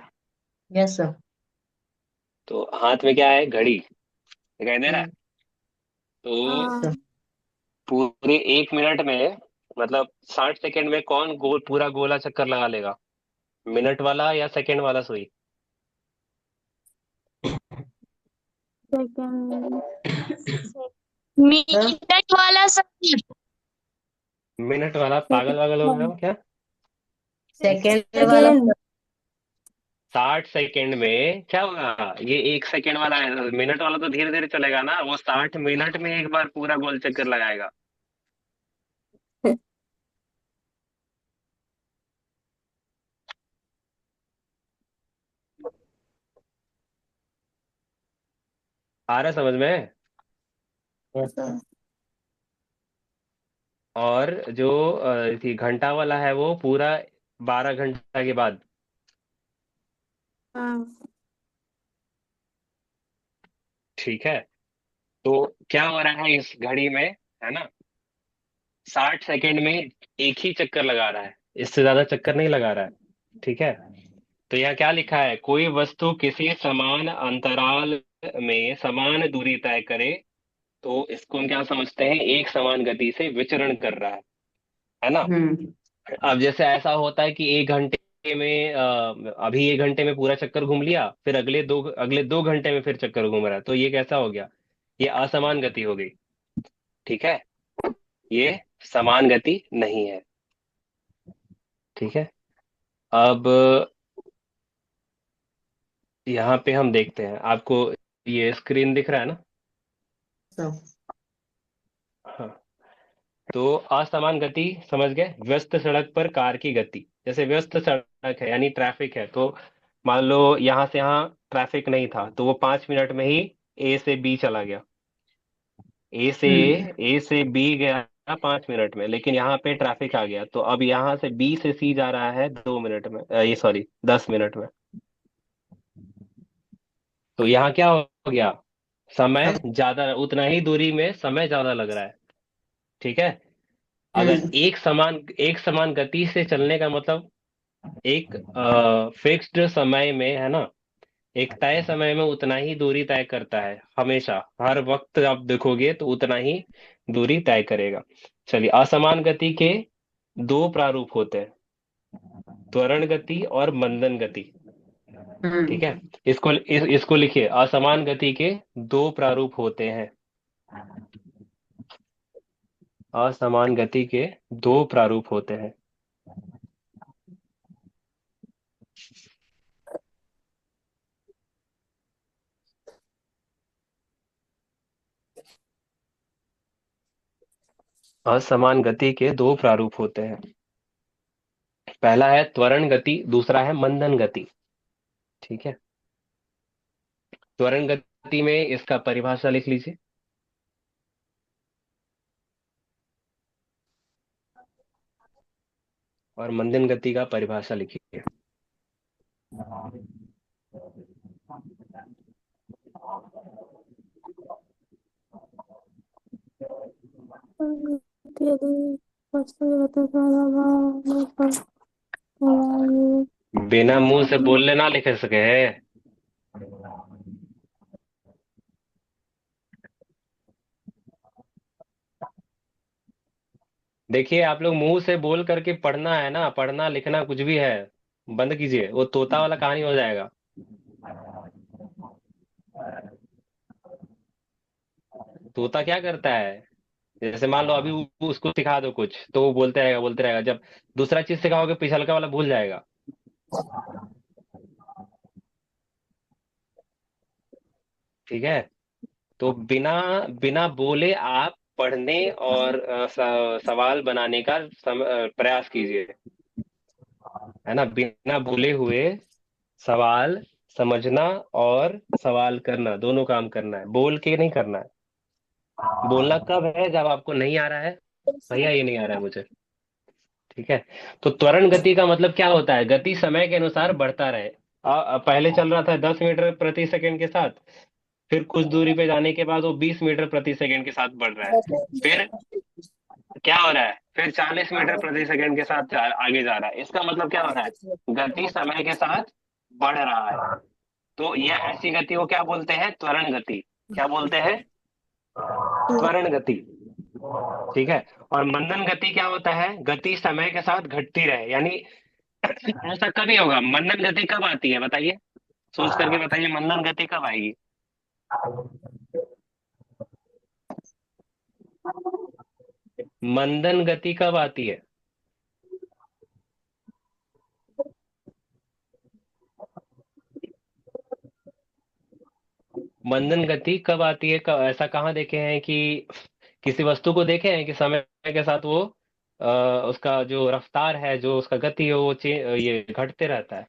Yes sir. तो हाथ में क्या है? घड़ी, दिखाई दे रहा है। हम्म। तो हाँ। पूरे 1 मिनट में, मतलब 60 सेकेंड में कौन पूरा गोला चक्कर लगा लेगा? मिनट वाला या सेकेंड वाला सुई? सेकंड। मिनट वाला सर। मिनट वाला? पागल वागल हो गए हो क्या? सेकंड वाला सर। 60 सेकेंड में क्या होगा? ये 1 सेकेंड वाला है, मिनट वाला तो धीरे धीरे चलेगा ना। वो 60 मिनट में एक बार पूरा गोल चक्कर लगाएगा। आ रहा है समझ में? सर। और जो घंटा वाला है वो पूरा 12 घंटा के बाद। हाँ। ठीक है। तो क्या हो रहा है इस घड़ी में, है ना? 60 सेकंड में एक ही चक्कर लगा रहा है, इससे ज्यादा चक्कर नहीं लगा रहा है। ठीक है। तो यहाँ क्या लिखा है, कोई वस्तु किसी समान अंतराल में समान दूरी तय करे तो इसको हम क्या समझते हैं, एक समान गति से विचरण कर रहा है ना? हम्म। अब जैसे ऐसा होता है कि 1 घंटे में अभी 1 घंटे में पूरा चक्कर घूम लिया, फिर अगले 2 घंटे में फिर चक्कर घूम रहा है, तो ये कैसा हो गया? ये असमान गति हो गई। ठीक है। ये समान गति नहीं है। ठीक है। अब यहाँ पे हम देखते हैं, आपको ये स्क्रीन दिख रहा है ना? सर। हाँ। तो असमान गति समझ गए, व्यस्त सड़क पर कार की गति। जैसे व्यस्त सड़क है यानी ट्रैफिक है, तो मान लो यहाँ से यहाँ ट्रैफिक नहीं था तो वो 5 मिनट में ही ए से बी चला गया। ए से हम्म। ए से बी गया 5 मिनट में, लेकिन यहाँ पे ट्रैफिक आ गया, तो अब यहाँ से बी से सी जा रहा है 2 मिनट में, ये सॉरी 10 मिनट में। तो यहाँ क्या हो गया, समय ज्यादा, उतना ही दूरी में समय ज्यादा लग रहा है। ठीक है। अगर हम्म। एक समान गति से चलने का मतलब, एक फिक्स्ड समय में, है ना, एक तय समय में उतना ही दूरी तय करता है, हमेशा हर वक्त आप देखोगे तो उतना ही दूरी तय करेगा। चलिए, असमान गति के दो प्रारूप होते हैं, त्वरण गति और मंदन गति। ठीक है। हम्म। इसको लिखिए, असमान गति के दो प्रारूप होते हैं। असमान गति के दो प्रारूप होते हैं। असमान गति के दो प्रारूप होते हैं। पहला है त्वरण गति, दूसरा है मंदन गति। ठीक है। त्वरण गति में इसका परिभाषा लिख लीजिए, और मंदन गति का परिभाषा लिखिए। यदि वस्तु जगत का अभाव पर हमारे बिना मुंह से बोलने ना लिख सके है। देखिए, आप लोग मुंह से बोल करके पढ़ना है ना, पढ़ना लिखना कुछ भी है, बंद कीजिए, वो तोता वाला कहानी हो जाएगा। तोता क्या करता है, जैसे मान लो अभी उसको सिखा दो कुछ तो वो बोलते रहेगा, जब दूसरा चीज सिखाओगे पिछलका वाला भूल जाएगा। ठीक है। तो बिना बिना बोले आप पढ़ने और सवाल बनाने का प्रयास कीजिए, है ना? बिना बोले हुए सवाल समझना और सवाल करना, दोनों काम करना है, बोल के नहीं करना है। बोलना कब है, जब आपको नहीं आ रहा है, भैया ये नहीं आ रहा है मुझे। ठीक है। तो त्वरण गति का मतलब क्या होता है, गति समय के अनुसार बढ़ता रहे। पहले चल रहा था 10 मीटर प्रति सेकंड के साथ, फिर कुछ दूरी पे जाने के बाद वो 20 मीटर प्रति सेकंड के साथ बढ़ रहा है। फिर क्या हो रहा है, फिर 40 मीटर प्रति सेकंड के साथ आगे जा रहा है। इसका मतलब क्या हो रहा है, गति समय के साथ बढ़ रहा है। तो ये ऐसी गति को क्या बोलते हैं, त्वरण गति। क्या बोलते हैं, त्वरण गति। ठीक है। और मंदन गति क्या होता है, गति समय के साथ घटती रहे, यानी ऐसा कभी होगा, मंदन गति कब आती है बताइए, सोच करके बताइए, मंदन गति कब आएगी? मंदन गति कब आती है? मंदन गति कब आती है, ऐसा कहाँ देखे हैं कि किसी वस्तु को देखे हैं कि समय के साथ वो अ, उसका जो रफ्तार है, जो उसका गति है, वो ये घटते रहता है?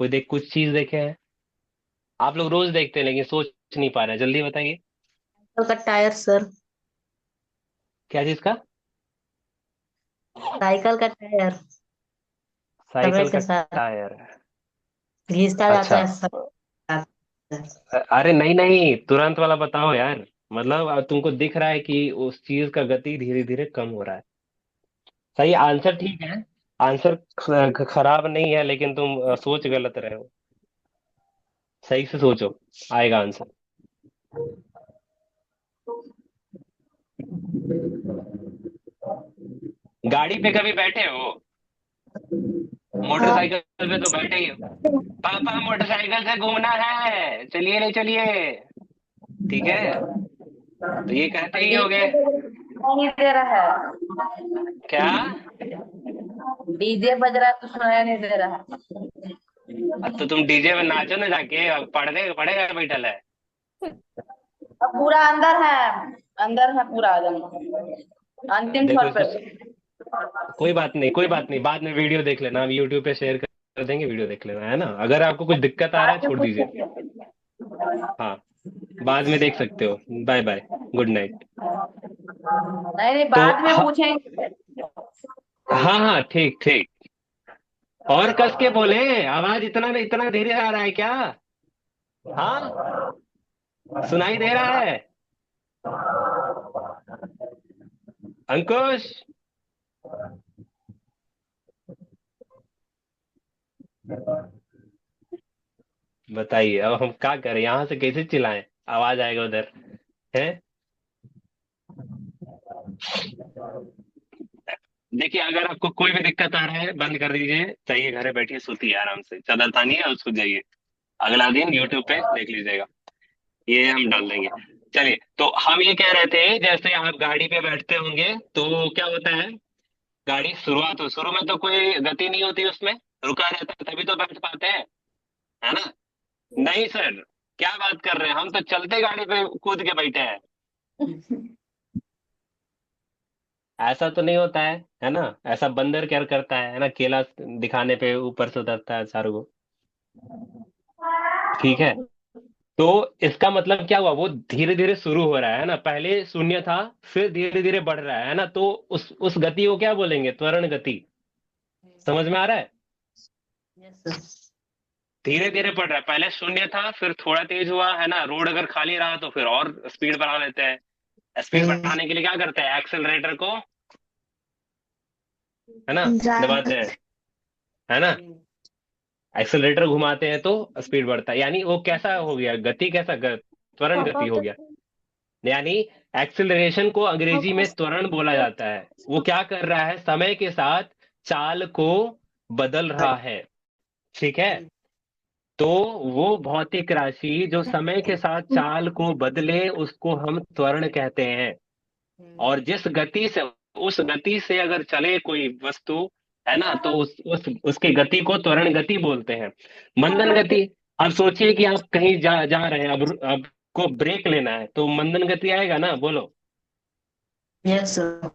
कुछ चीज देखे हैं? आप लोग रोज देखते हैं लेकिन सोच नहीं पा रहे हैं, जल्दी बताइए। साइकिल का टायर सर। क्या चीज का? साइकिल का टायर समय साइकिल के का साथ टायर। घिसता जाता अच्छा। है सर। अरे नहीं नहीं, तुरंत वाला बताओ यार। मतलब अब तुमको दिख रहा है कि उस चीज का गति धीरे धीरे कम हो रहा है। सही आंसर ठीक है। आंसर खराब नहीं है, लेकिन तुम सोच गलत रहे हो। सही से सोचो, आएगा आंसर। गाड़ी पे कभी बैठे हो? हाँ। मोटरसाइकिल पे तो बैठे ही हो। पापा मोटरसाइकिल से घूमना है, चलिए ले चलिए। ठीक है, तो ये कहते ही होगे। नहीं दे रहा है। क्या? डीजे बज रहा है तो सुनाया नहीं दे रहा है। अब तो तुम डीजे में नाचो ना जाके, अब पढ़ने पड़ेगा बैठल है। अब पूरा अंदर है। अंदर है पूरा एकदम अंतिम देखो छोर पे। इसको, कोई बात नहीं कोई बात नहीं, बाद में वीडियो देख लेना, हम यूट्यूब पे शेयर कर देंगे, वीडियो देख लेना, है ना? अगर आपको कुछ दिक्कत आ रहा है बाद में छोड़ दीजिए। पूछेंगे। हाँ, बाद में देख सकते हो। Bye bye, good night. नहीं नहीं तो बाद में पूछेंगे। हाँ हाँ, ठीक ठीक। और कस के बोले, आवाज इतना इतना धीरे आ रहा है क्या? हाँ, सुनाई दे रहा है? अंकुश, बताइए अब हम क्या करें, यहां से कैसे चिल्लाएं? आवाज आएगा उधर है। देखिए, अगर आपको कोई भी दिक्कत आ रहा है, बंद कर दीजिए, चाहिए घर बैठिए, सोतिए आराम से, चादर तानिए और सो जाइए। अगला दिन यूट्यूब पे देख लीजिएगा, ये हम डाल देंगे। चलिए, तो हम ये कह रहे थे, जैसे आप गाड़ी पे बैठते होंगे तो क्या होता है, गाड़ी शुरुआत हो, शुरू में तो कोई गति नहीं होती उसमें, रुका रहता है, तभी तो बैठ पाते हैं, है ना? नहीं सर, क्या बात कर रहे हैं, हम तो चलते गाड़ी पे कूद के बैठे हैं। ऐसा तो नहीं होता है ना? ऐसा बंदर क्या करता है ना? केला दिखाने पे ऊपर से उतरता है सारे को। ठीक है, तो इसका मतलब क्या हुआ, वो धीरे धीरे शुरू हो रहा है ना, पहले शून्य था, फिर धीरे धीरे बढ़ रहा है ना, तो उस गति को क्या बोलेंगे? त्वरण गति। समझ में आ रहा है? Yes sir. धीरे धीरे बढ़ रहा है, पहले शून्य था, फिर थोड़ा तेज हुआ, है ना? रोड अगर खाली रहा तो फिर और स्पीड बढ़ा लेते हैं। स्पीड बढ़ाने के लिए क्या करते हैं? एक्सेलरेटर को, है ना, दबाते हैं, है ना? एक्सेलरेटर घुमाते हैं तो स्पीड बढ़ता है, यानी वो कैसा हो गया, गति कैसा, त्वरण गति हो गया। यानी एक्सेलरेशन को अंग्रेजी में त्वरण बोला जाता है। वो क्या कर रहा है, समय के साथ चाल को बदल रहा है। ठीक है, तो वो भौतिक राशि जो समय के साथ चाल को बदले उसको हम त्वरण कहते हैं। और जिस गति से, उस गति से अगर चले कोई वस्तु, है ना, तो उस उसकी गति को त्वरण गति बोलते हैं। मंदन गति, अब सोचिए कि आप कहीं जा जा रहे हैं, अब को ब्रेक लेना है तो मंदन गति आएगा ना, बोलो। Yes sir.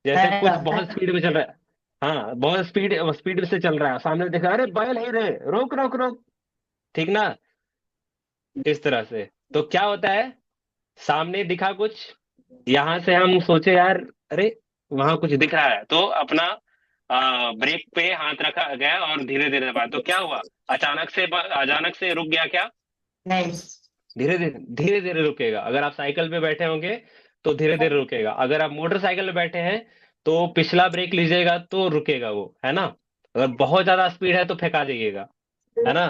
जैसे आएगा कुछ बहुत स्पीड में चल रहा है, हाँ बहुत स्पीड स्पीड से चल रहा है, सामने देखा, अरे बैल ही रे, रोक रोक रोक, ठीक ना? इस तरह से तो क्या होता है, सामने दिखा कुछ, यहां से हम सोचे यार, अरे वहां कुछ दिख रहा है, तो अपना ब्रेक पे हाथ रखा गया और धीरे धीरे दबाया, तो क्या हुआ, अचानक से रुक गया क्या? नहीं। धीरे धीरे धीरे धीरे रुकेगा। अगर आप साइकिल पे बैठे होंगे तो धीरे धीरे रुकेगा, अगर आप मोटरसाइकिल पे बैठे हैं तो पिछला ब्रेक लीजिएगा तो रुकेगा वो, है ना? अगर बहुत ज्यादा स्पीड है तो फेंका जाइएगा, है ना?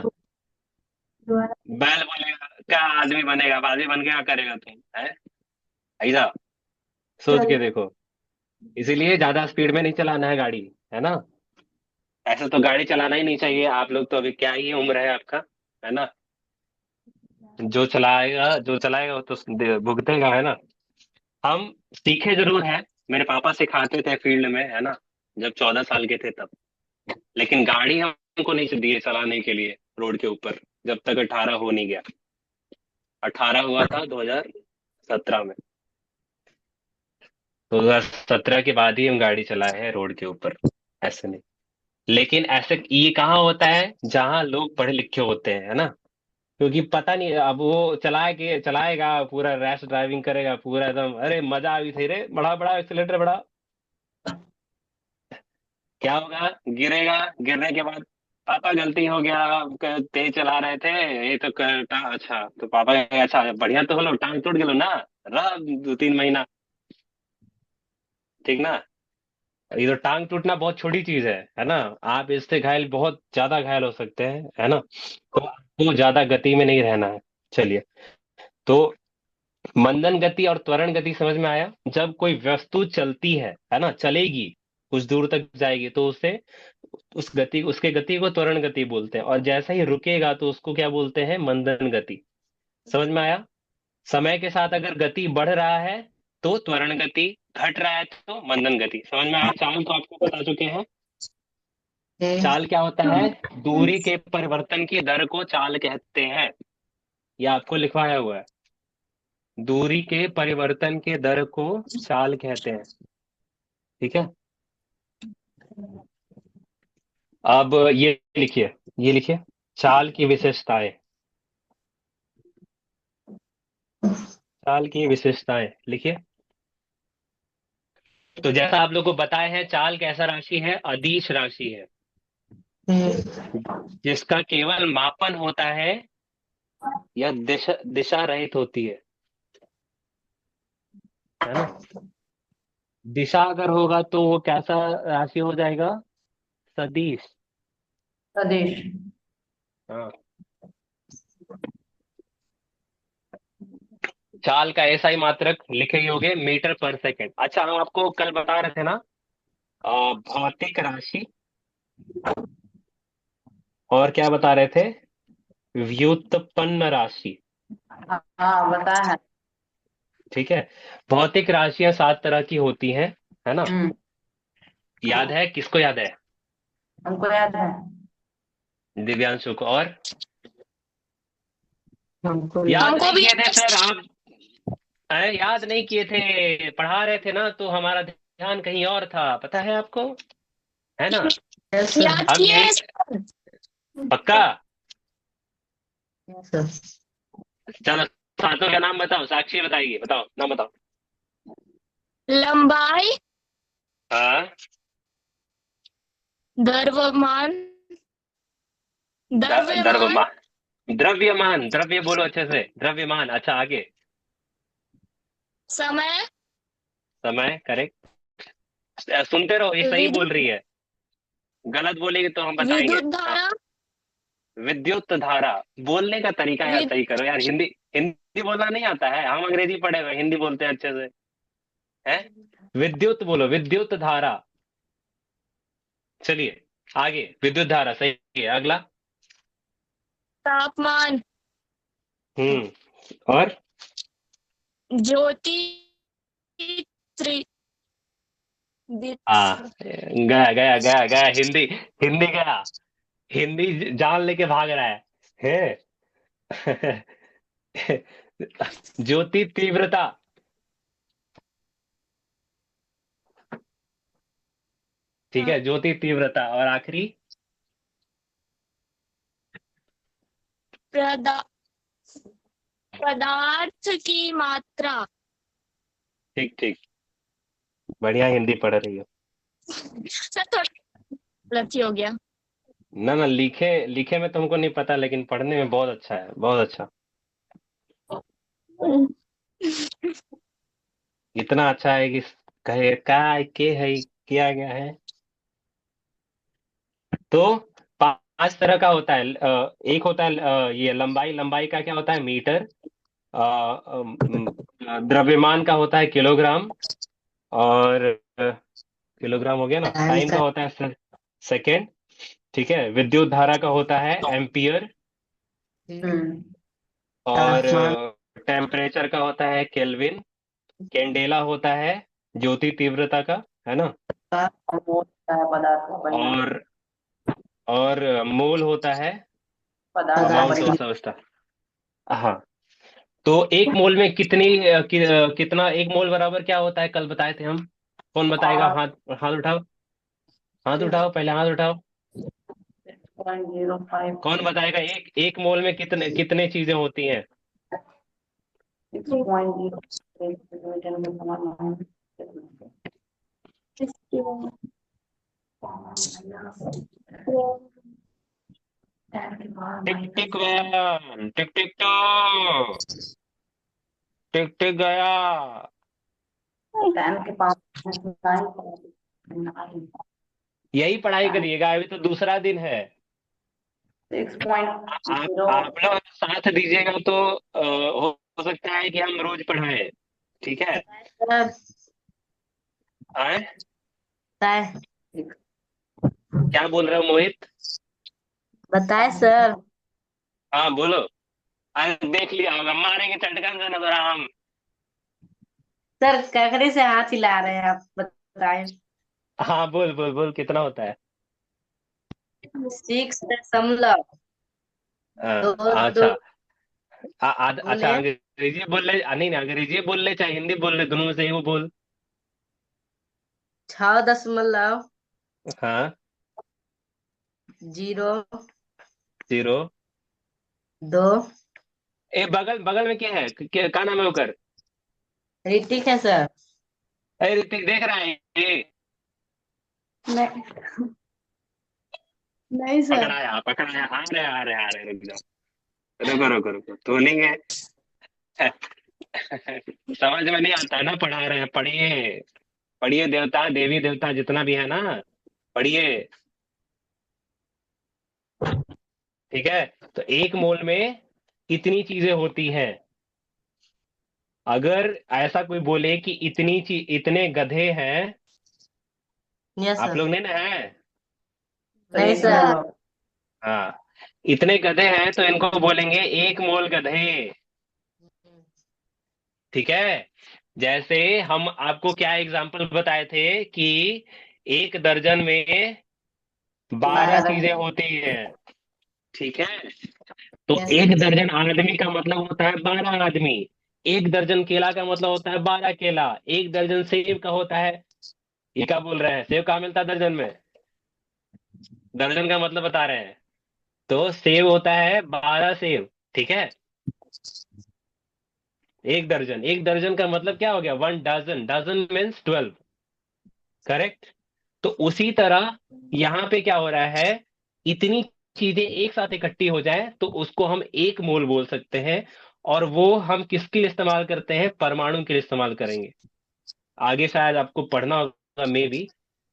बैल बोलेगा क्या, आदमी बनेगा, आदमी बन के क्या करेगा तुम, है? ऐसा सोच के देखो। इसीलिए ज्यादा स्पीड में नहीं चलाना है गाड़ी, है ना? ऐसे तो गाड़ी चलाना ही नहीं चाहिए, आप लोग तो अभी क्या ही उम्र है आपका, है ना? जो चलाएगा वो तो भुगतेगा, है ना? हम सीखे जरूर है, मेरे पापा सिखाते थे फील्ड में, है ना, जब 14 साल के थे तब। लेकिन गाड़ी हमको नहीं दिए चलाने के लिए रोड के ऊपर, जब तक 18 हो नहीं गया। 18 हुआ था 2017 में, 2017 के बाद ही हम गाड़ी चलाए हैं रोड के ऊपर, ऐसे नहीं। लेकिन ऐसे ये कहाँ होता है, जहाँ लोग पढ़े लिखे होते हैं, है ना? क्योंकि पता नहीं, अब वो चलाएगा पूरा, रैश ड्राइविंग करेगा पूरा एकदम, अरे मजा आ गई थी रे, बड़ा बड़ा एक्सीलेटर बड़ा, क्या होगा, गिरेगा, गिरने के बाद पापा गलती हो गया, तेज चला रहे थे, ये तो अच्छा, तो पापा कहेंगे, अच्छा बढ़िया तो होलो, टांग टूट गेलो ना, रह 2-3 महीना, ठीक ना। ये तो टांग टूटना बहुत छोटी चीज है ना। आप इससे घायल, बहुत ज्यादा घायल हो सकते हैं, है ना। तो आपको ज्यादा गति में नहीं रहना है। चलिए, तो मंदन गति और त्वरण गति समझ में आया। जब कोई वस्तु चलती है ना, चलेगी, कुछ दूर तक जाएगी, तो उसे, उस गति, उसके गति को त्वरण गति बोलते हैं, और जैसा ही रुकेगा तो उसको क्या बोलते हैं, मंदन गति। समझ में आया। समय के साथ अगर गति बढ़ रहा है तो त्वरण गति, घट रहा है तो मंदन गति। समझ में आया। चाल तो आपको बता चुके हैं। चाल क्या होता है, दूरी के परिवर्तन की दर को चाल कहते हैं। यह आपको लिखवाया हुआ है, दूरी के परिवर्तन के दर को चाल कहते हैं। ठीक है। अब ये लिखिए, चाल की विशेषताएं, चाल की विशेषताएं लिखिए। तो जैसा आप लोग को बताया है, चाल कैसा राशि है, अदिश राशि है, जिसका केवल मापन होता है, या दिशा दिशा रहित होती है ना। दिशा अगर होगा तो वो कैसा राशि हो जाएगा, सदिश। सदिश। हाँ। चाल का ऐसा ही मात्रक लिखे होगे, मीटर पर सेकंड। अच्छा, हम आपको कल बता रहे थे ना, भौतिक राशि, और क्या बता रहे थे, व्युत्पन्न राशि। हाँ बता है। ठीक है। भौतिक राशियां 7 तरह की होती हैं, है ना। हम्म। याद है, किसको याद है, हमको याद है। दिव्यांशु को। और हमको याद याद हमको नहीं भी किए थे सर आप, याद नहीं किए थे, पढ़ा रहे थे ना, तो हमारा ध्यान कहीं और था, पता है आपको, है ना। है सर। याद हम किए यही, हैं सर। पक्का। सर चलो, सातों का नाम बताओ, साक्षी बताइए, बताओ नाम बताओ। लंबाई, हाँ। द्रव्यमान, द्रव्यमान, द्रव्यमान, द्रव्यमान, द्रव्य बोलो अच्छे से, द्रव्यमान। अच्छा, आगे। समय, समय, करेक्ट। सुनते रहो, ये सही बोल विद्युत रही है, गलत बोलेगी तो हम बताएंगे। विद्युत हाँ। धारा, विद्युत धारा, बोलने का तरीका यार विद सही करो यार, हिंदी, हिंदी बोलना नहीं आता है, हम अंग्रेजी पढ़े हुए, हिंदी बोलते हैं अच्छे से, है। विद्युत बोलो, विद्युत धारा। चलिए, आगे, विद्युत धारा सही है, अगला। तापमान, और ज्योति, त्रि हाँ, दिस- गया गया गया गया, हिंदी, हिंदी गया, हिंदी जान लेके भाग रहा है। ज्योति तीव्रता। ठीक है, ज्योति तीव्रता, और आखिरी, प्रदा पदार्थ की मात्रा। ठीक ठीक, बढ़िया हिंदी पढ़ रही हो। सर थोड़ा गलत ही हो गया। ना ना, लिखे लिखे में तुमको नहीं पता, लेकिन पढ़ने में बहुत अच्छा है, बहुत अच्छा। इतना अच्छा है कि कहे का के है, किया गया है। तो 5 तरह का होता है, एक होता है, ये लंबाई, लंबाई का क्या होता है, मीटर। द्रव्यमान का होता है किलोग्राम, और किलोग्राम हो गया ना। टाइम टाइम का का होता है सेकेंड। ठीक है। विद्युत धारा का होता है एम्पियर, हम्म। और तापमान टेम्परेचर का होता है केल्विन। कैंडेला होता है ज्योति तीव्रता का, है ना। का वो होता है पदार्थ का परिमाण। और मोल होता है पदार्थ का अमाउंट ऑफ पदार्थ परिमाण। सब्सटेंस। हाँ। तो एक मोल में कितना, एक मोल बराबर क्या होता है, कल बताए थे हम। कौन बताएगा, और हाथ, हाथ उठाओ, हाथ उठाओ, पहले हाथ उठाओ। 6.05 कौन बताएगा एक एक मोल में कितने कितने चीजें होती हैं? 6.0 टिक टिक वन, टिक टिक टू, टिक टिक गया। 10 के पावर 9 यही पढ़ाई करिएगा, अभी तो दूसरा दिन है। 6.0 आप लोग साथ दीजिएगा तो हो सकता है कि हम रोज पढ़ाएं। ठीक है। सर आए? बताए क्या बोल रहे हो मोहित? बताए सर। हाँ बोलो। देख लिया होगा, मारेंगे चटकन से नजर हम। सर ककरे से हाथ हिला रहे हैं आप बताए। हाँ बोल बोल बोल, कितना होता है? 6 दशमलव दो दो अच्छा। अच्छा, बोले अंग्रेजी बोल ले, नहीं नहीं, अंग्रेजी बोल ले चाहे हिंदी बोल ले, दोनों में से ही वो बोल। 6.0 हाँ। 0। 2 ए बगल बगल में क्या है, क्या नाम है ओकर? ऋतिक है सर। अरे ऋतिक देख रहा है ये? नहीं नहीं सर। पकड़ाया पकड़ाया, आ रहे आ रहे, रुक जाओ। रुको रुको रुको, तो नहीं है। समझ में नहीं आता ना, पढ़ा रहे हैं, पढ़िए। पढ़िए, देवता देवी देवता जितना भी है ना, पढ़िए। ठीक है। तो एक मोल में कितनी चीजें होती हैं? अगर ऐसा कोई बोले कि इतनी चीज, इतने गधे हैं। यस आप सर। लोग नहीं ना है? नहीं हाँ। सर। हाँ। इतने गधे हैं तो इनको बोलेंगे एक मोल गधे। ठीक है। जैसे हम आपको क्या एग्जाम्पल बताए थे कि एक दर्जन में 12 12 चीजें होती हैं। ठीक है। तो यस एक दर्जन आदमी का मतलब होता है 12 आदमी। एक दर्जन केला का मतलब होता है 12 केला। एक दर्जन सेब का होता है, ये क्या बोल रहे हैं, सेब कहाँ मिलता है दर्जन में? दर्जन का मतलब बता रहे हैं। तो सेब होता है 12 सेब। ठीक है। एक दर्जन का मतलब क्या हो गया, 1 डजन, डजन मीन्स 12। करेक्ट। तो उसी तरह यहां पे क्या हो रहा है, इतनी चीजें एक साथ इकट्ठी हो जाए तो उसको हम एक मोल बोल सकते हैं। और वो हम किसके लिए इस्तेमाल करते हैं, परमाणु के लिए इस्तेमाल करेंगे। आगे शायद आपको पढ़ना होगा मे भी,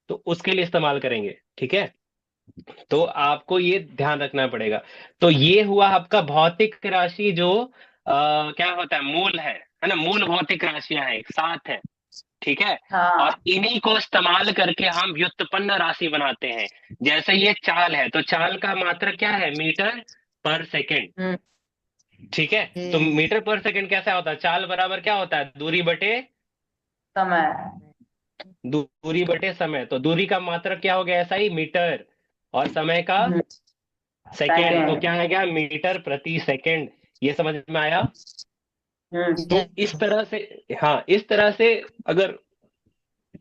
तो उसके लिए इस्तेमाल करेंगे। ठीक है। तो आपको ये ध्यान रखना पड़ेगा। तो ये हुआ आपका भौतिक राशि जो क्या होता है, मूल है ना, मूल भौतिक राशियां हैं, 7 है। ठीक है। और हाँ। इन्हीं को इस्तेमाल करके हम व्युत्पन्न राशि बनाते हैं। जैसे ये चाल है, तो चाल का मात्रक क्या है, मीटर पर सेकंड। हम्म ठीक है। तो मीटर पर सेकंड कैसा होता है, चाल बराबर क्या होता है, दूरी बटे, समय। दूरी बटे समय। तो दूरी का मात्रक क्या हो गया, ऐसा ही मीटर। और समय का सेकंड, तो सेकंड। क्या आ गया, मीटर प्रति सेकंड। ये समझ में आया? तो हम्म इस तरह से, हाँ इस तरह से अगर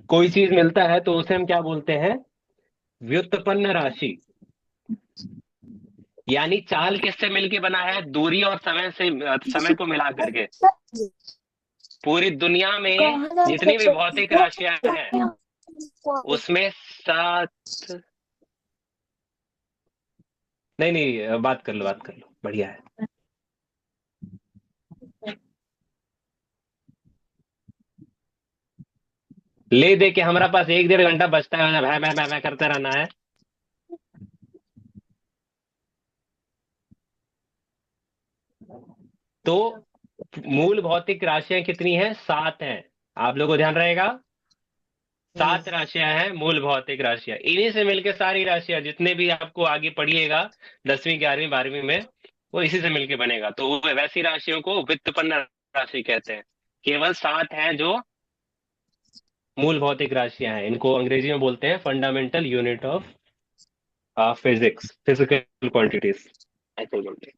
कोई चीज मिलता है तो उसे हम क्या बोलते हैं, व्युत्पन्न राशि। यानी चाल किससे मिलके बना है, दूरी और समय से, समय को मिला करके। पूरी दुनिया में कहाँ जा जितनी भी रहे भौतिक राशियां हैं हो? उसमें 7। नहीं नहीं, बात कर लो बात कर लो, बढ़िया है। ले दे के हमारा पास 1 1.5 घंटा बचता है, भै करते रहना है। तो मूल भौतिक राशियां कितनी हैं, 7 हैं। आप लोगों को ध्यान रहेगा, 7 राशियां हैं मूल भौतिक राशियां। इन्हीं से मिलके सारी राशियां जितने भी आपको आगे पढ़िएगा 10वीं 11वीं 12वीं में, वो इसी से मिलके बनेगा। तो वो वैसी राशियों को व्युत्पन्न राशि कहते हैं। केवल 7 हैं जो मूल भौतिक राशियां हैं, इनको अंग्रेजी में बोलते हैं fundamental unit of physics, physical quantities ऐसे बोलते हैं।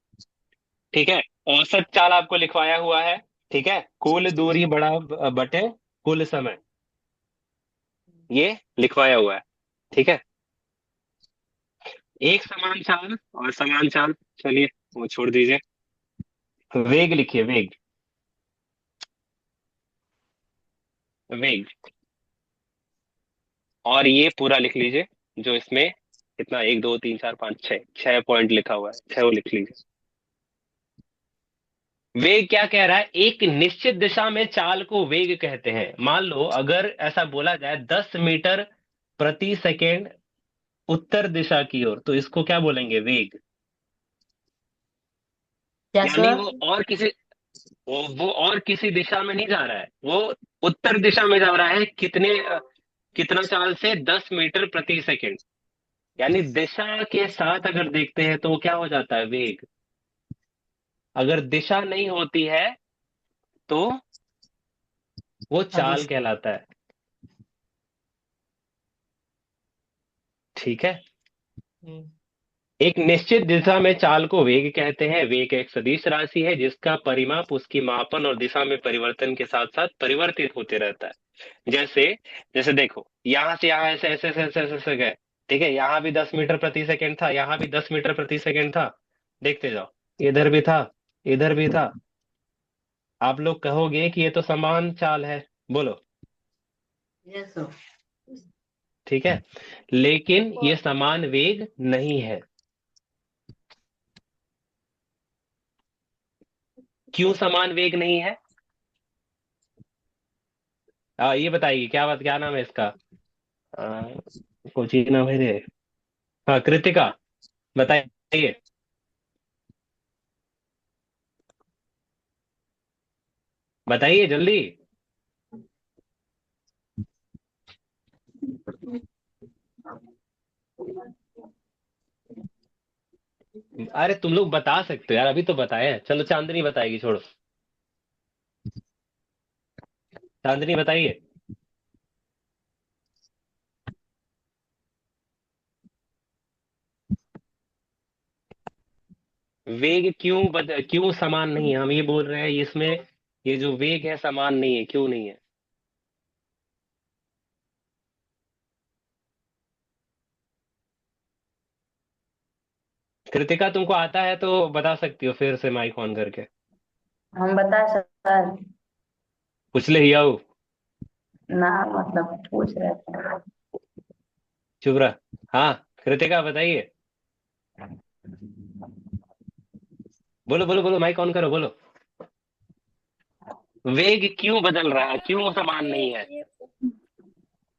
ठीक है। औसत चाल आपको लिखवाया हुआ है। ठीक है। कुल दूरी बड़ा बटे कुल समय, ये लिखवाया हुआ है। ठीक है। एक समान चाल और समान चाल, चलिए वो छोड़ दीजिए। वेग लिखिए, वेग। वेग। और ये पूरा लिख लीजिए, जो इसमें कितना, 1 2 3 4 5 6 पॉइंट लिखा हुआ है, 6 वो लिख लीजिए। वेग क्या कह रहा है? एक निश्चित दिशा में चाल को वेग कहते हैं। मान लो अगर ऐसा बोला जाए 10 मीटर प्रति सेकेंड उत्तर दिशा की ओर, तो इसको क्या बोलेंगे? वेग। क्या यानी सर? वो और किसी दिशा में नहीं जा रहा है, वो उत्तर दिशा में जा रहा है। कितना चाल से? 10 मीटर प्रति सेकेंड। यानी दिशा के साथ अगर देखते हैं तो वो क्या हो जाता है? वेग। अगर दिशा नहीं होती है तो वो चाल सदिश। कहलाता है। ठीक है। हम्म। एक निश्चित दिशा में चाल को वेग कहते हैं। वेग एक सदिश राशि है जिसका परिमाप उसकी मापन और दिशा में परिवर्तन के साथ साथ परिवर्तित होते रहता है। जैसे जैसे देखो, यहां से यहां ऐसे ऐसे ऐसे ऐसे ऐसे ऐसे गए। ठीक है, यहाँ भी 10 मीटर प्रति सेकेंड था, यहाँ भी 10 मीटर प्रति सेकेंड था। देखते जाओ, इधर भी था, इधर भी था। आप लोग कहोगे कि ये तो समान चाल है, बोलो। ये सर। ठीक है, लेकिन ये समान वेग नहीं है। क्यों समान वेग नहीं है? ये बताइए, क्या बात, क्या नाम है इसका? आ, कोची नाम है रे। हाँ, कृतिका, बताइए। बताइए जल्दी। अरे तुम लोग बता सकते हो यार, अभी तो बताए। चलो चांदनी बताएगी, छोड़ो। चांदनी बताइए। वेग क्यों समान नहीं है? हम ये बोल रहे हैं इसमें, ये जो वेग है समान नहीं है, क्यों नहीं है? कृतिका तुमको आता है तो बता सकती हो फिर से माइक ऑन करके। हम बताए सर। पूछ ले ही आओ। ना मतलब पूछ रहे थे। चुप रहा। हाँ, कृतिका बताइए। बोलो बोलो बोलो, माइक ऑन करो, बोलो। वेग क्यों बदल रहा है, क्यों समान ये नहीं है? ये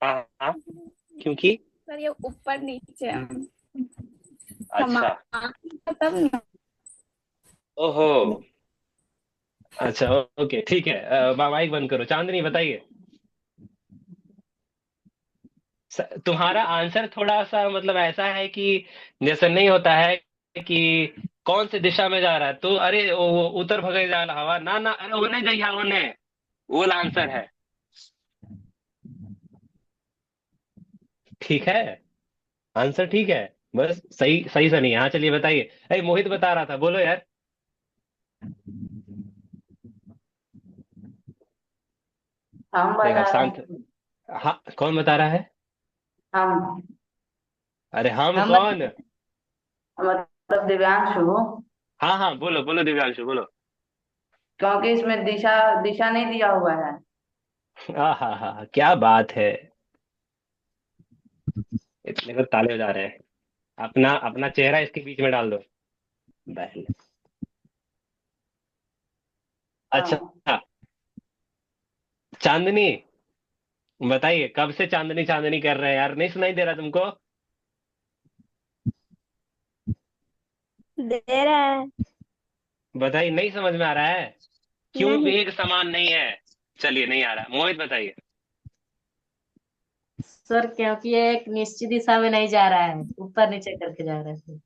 हाँ हाँ, क्योंकि। सर ये ऊपर नीचे अच्छा। समान तब ना। ओहो। अच्छा, ओके, ठीक है। माइक बंद करो। चांदनी बताइए। तुम्हारा आंसर थोड़ा सा मतलब ऐसा है कि जैसे नहीं होता है कि कौन सी दिशा में जा रहा है, तो अरे वो उत्तर भगे जा रहा हवा ना ना, अरे उन्हें जइया उन्हें। वो आंसर है। ठीक है, आंसर ठीक है। बस सही सही सा नहीं है। हाँ चलिए बताइए। अरे मोहित बता रहा था, बोलो यार। हम देखा, बता रहे शांत। हैं। हाँ, कौन बता रहा है? हम अरे हम हम कौन? मतलब दिव्यांशु। हाँ हाँ, बोलो बोलो दिव्यांशु, बोलो। क्योंकि इसमें दिशा दिशा नहीं दिया हुआ है। हाँ हाँ हाँ, क्या बात है। इतने को ताले हो जा रहे हैं। अपना अपना चेहरा इसके बीच में डाल दो। बहन। अच्छा। हाँ। चांदनी बताइए, कब से चांदनी चांदनी कर रहे हैं यार, नहीं सुनाई दे रहा तुमको? दे रहा है। बताइए, नहीं समझ में आ रहा है? क्यों नहीं वेग समान नहीं है? चलिए, नहीं आ रहा, मोहित बताइए। सर क्योंकि ये एक निश्चित दिशा में नहीं जा रहा है, ऊपर नीचे करके जा रहा है।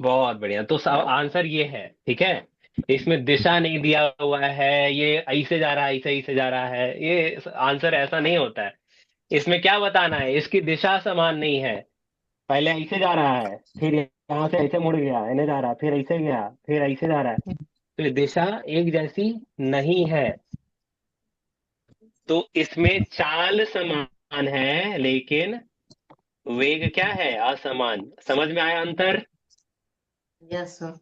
बहुत बढ़िया, तो आंसर ये है। ठीक है, इसमें दिशा नहीं दिया हुआ है, ये ऐसे जा रहा है, ऐसे ऐसे जा रहा है, ये आंसर ऐसा नहीं होता है। इसमें क्या बताना है? इसकी दिशा समान नहीं है। पहले ऐसे जा रहा है, फिर यहाँ से ऐसे मुड़ गया, इन्हें जा रहा है, फिर ऐसे गया, फिर ऐसे जा रहा है। तो ये दिशा एक जैसी नहीं है। तो इसमें चाल समान है, लेकिन वेग क्या है? असमान। समझ में आया अंतर? Yes sir.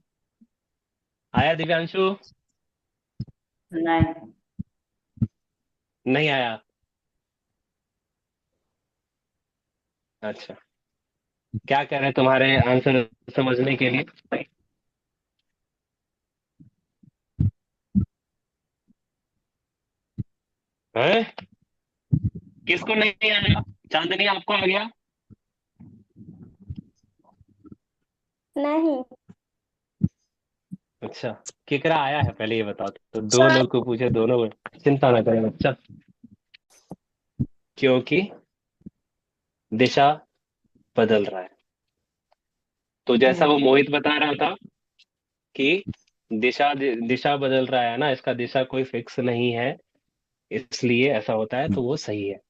आया दिव्यांशु? नहीं। नहीं आया? अच्छा, क्या कर रहे हैं तुम्हारे आंसर समझने के लिए? हैं? किसको नहीं आया? चांदनी, आपको आ गया? नहीं। अच्छा, केकरा आया है पहले ये बताओ। तो दो लोग को पूछे, दोनों को। चिंता ना करें बच्चा, क्योंकि दिशा बदल रहा है। तो जैसा वो मोहित बता रहा था कि दिशा दिशा बदल रहा है ना, इसका दिशा कोई फिक्स नहीं है, इसलिए ऐसा होता है, तो वो सही है।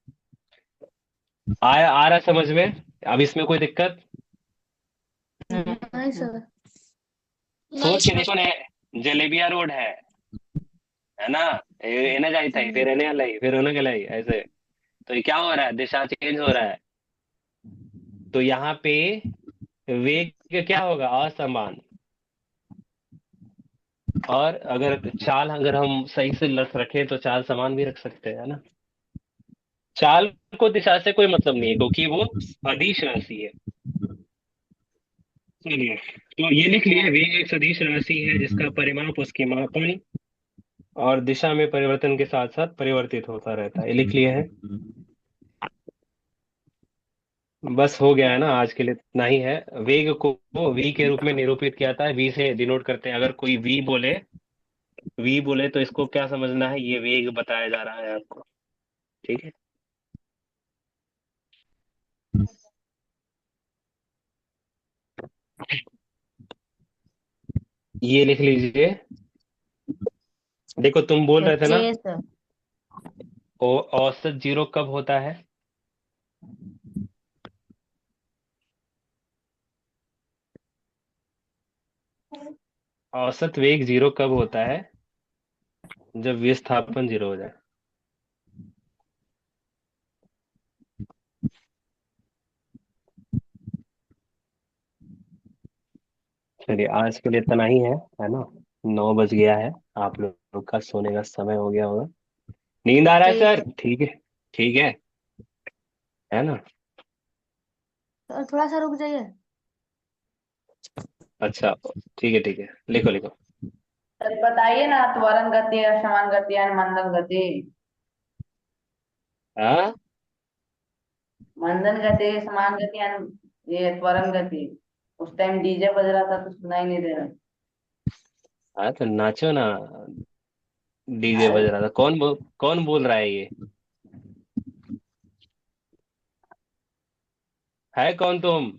आया, आ रहा समझ में? अब इसमें कोई दिक्कत? नहीं सर। सोच के देखो ना, जलेबिया रोड है ना? एने जाई था, फिर एने लाई, फिर उन्हें लाई, ऐसे। तो ये क्या हो रहा है? दिशा चेंज हो रहा है। तो यहाँ पे वेग क्या होगा? असमान। और अगर चाल, अगर हम सही से रखें तो चाल समान भी रख सकते हैं, है ना? चाल को दिशा से कोई मतलब नहीं है, क्योंकि वो अदिश राशि है। चलिए, तो ये लिख लिए, वेग एक सदिश राशि है जिसका परिमाप उसके मापन और दिशा में परिवर्तन के साथ साथ परिवर्तित होता रहता है। ये लिख लिए हैं। बस हो गया है ना, आज के लिए इतना ही है। वेग को वी के रूप में निरूपित किया जाता है, वी से डिनोट करते हैं। अगर कोई वी बोले तो इसको क्या समझना है? ये वेग बताया जा रहा है आपको। ठीक है। ये लिख लीजिए। देखो, तुम बोल रहे थे ना, सोचिए सर। औसत जीरो कब होता है? औसत वेग जीरो कब होता है? जब विस्थापन जीरो हो जाए। चलिए, आज के लिए इतना ही है ना? 9 बज गया है, आप लोग का सोने का समय हो गया होगा। नींद आ रहा है ठीक सर? है ठीक है। ठीक है ना? सर, थोड़ा सा रुक जाइए। अच्छा, ठीक है, ठीक है, लिखो लिखो। तो बताइए ना, त्वरण गति, असमान गति या मंदन गति। हाँ। मंदन गति, समान गति या ये त्वरण गति। उस टाइम डीजे बज रहा था तो सुनाई नहीं दे रहा। हाँ, तो नाचो ना। डीजे अरे, बज रहा था, कौन बोल रहा है ये? है कौन तुम?